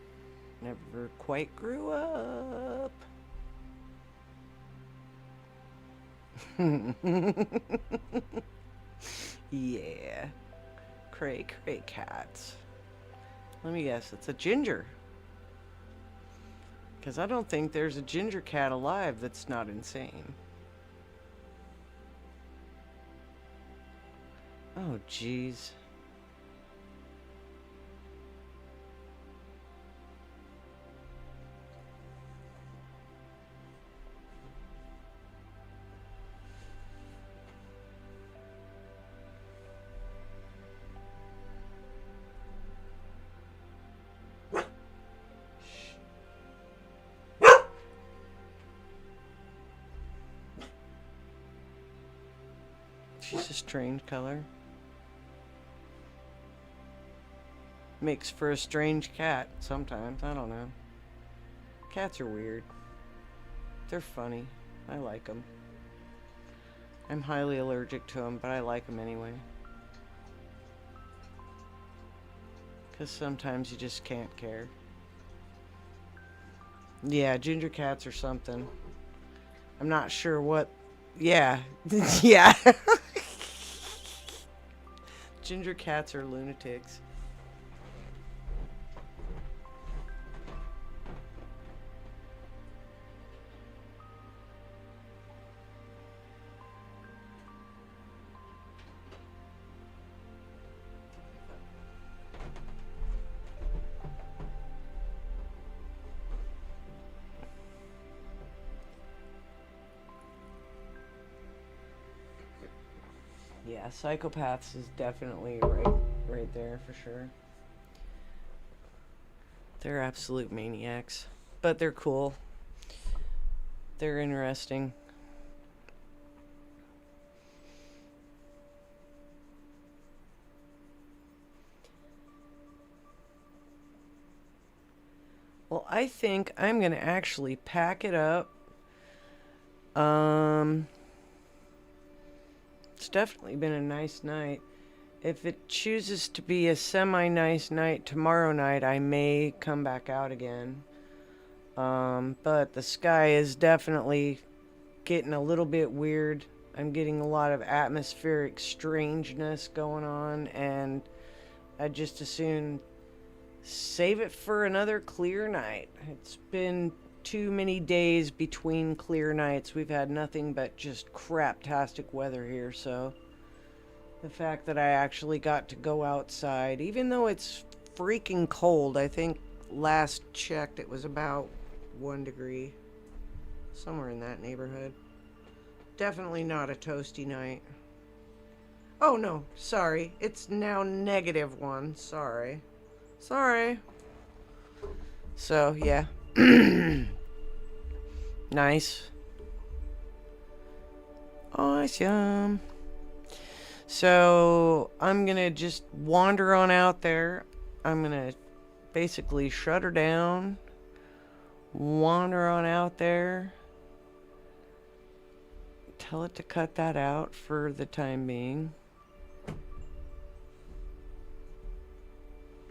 never quite grew up. Yeah. Cray cray cats. Let me guess, it's a ginger. Because I don't think there's a ginger cat alive that's not insane. Oh, jeez. She's a strange color. Makes for a strange cat sometimes. I don't know. Cats are weird. They're funny. I like them. I'm highly allergic to them, but I like them anyway. Because sometimes you just can't care. Yeah, ginger cats or something. I'm not sure what. Yeah. Yeah. Ginger cats are lunatics. Yeah, psychopaths is definitely right there for sure. They're absolute maniacs, but they're cool. They're interesting. Well, I think I'm going to actually pack it up. It's definitely been a nice night. If it chooses to be a semi-nice night tomorrow night, I may come back out again. But the sky is definitely getting a little bit weird. I'm getting a lot of atmospheric strangeness going on, and I'd just as soon save it for another clear night. It's been too many days between clear nights. We've had nothing but just craptastic weather here, so the fact that I actually got to go outside, even though it's freaking cold, I think last checked it was about 1 degree, somewhere in that neighborhood. Definitely not a toasty night. Oh no, sorry, it's now -1. Sorry. So yeah. Nice. Awesome. So I'm gonna just wander on out there. I'm gonna basically shut her down, wander on out there, tell it to cut that out for the time being,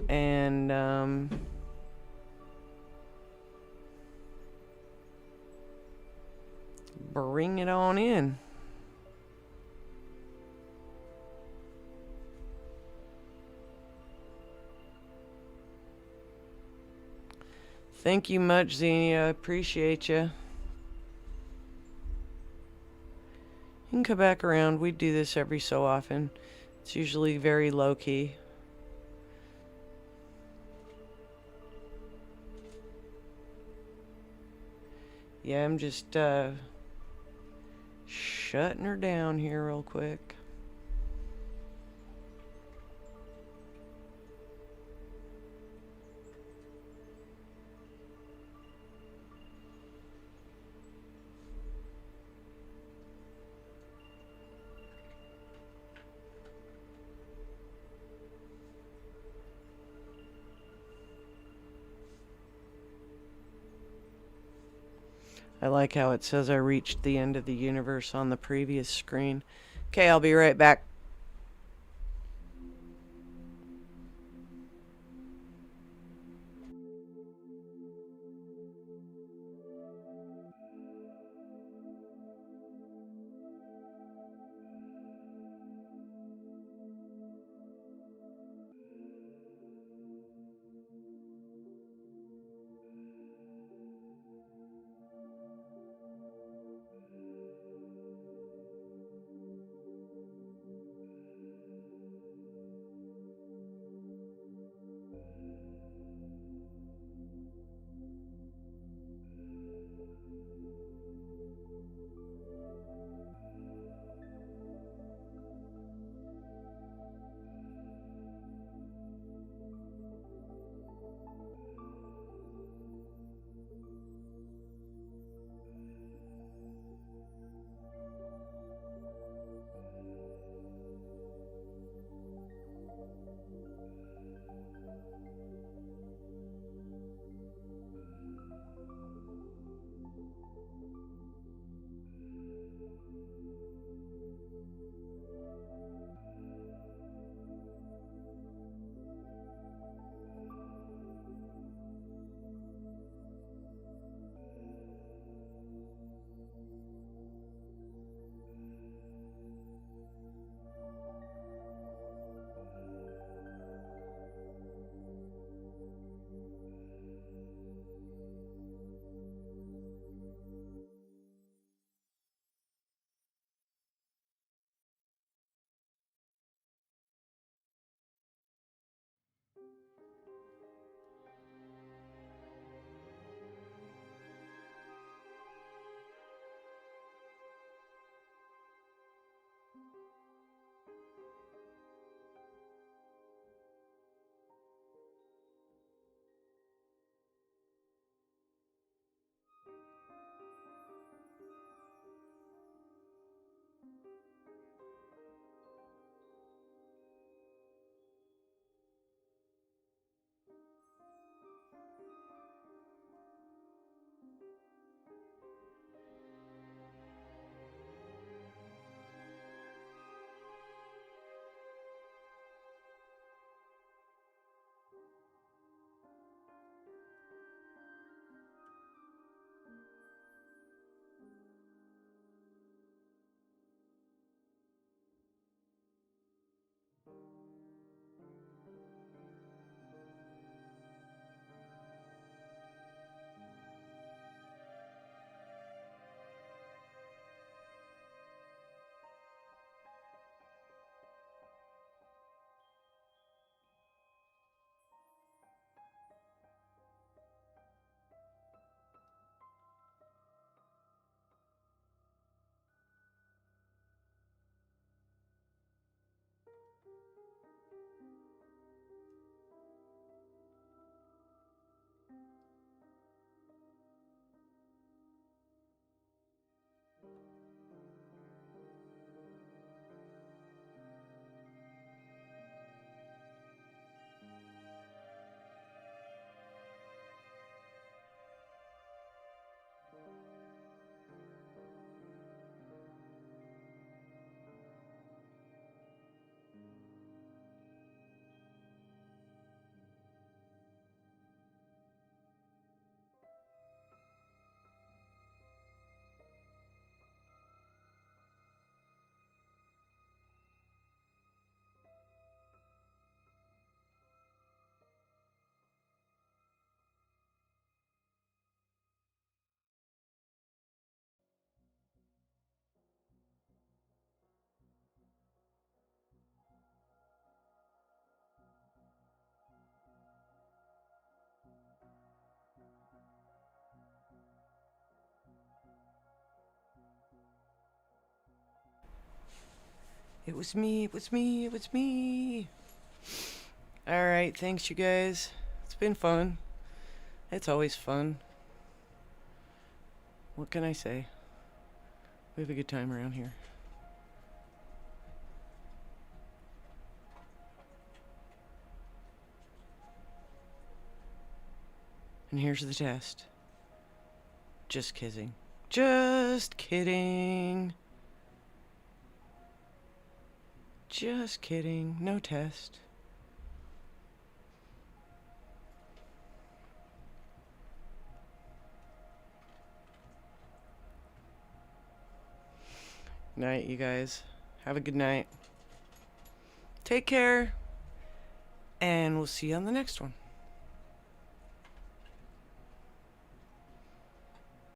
and bring it on in. Thank you much, Xenia. I appreciate you. You can come back around. We do this every so often. It's usually very low key. Yeah, I'm just shutting her down here real quick. I like how it says I reached the end of the universe on the previous screen. Okay, I'll be right back. It was me, it was me, it was me. Alright, thanks you guys. It's been fun. It's always fun. What can I say? We have a good time around here. And here's the test. Just kidding. Just kidding. Just kidding. No test. Night, you guys. Have a good night. Take care. And we'll see you on the next one.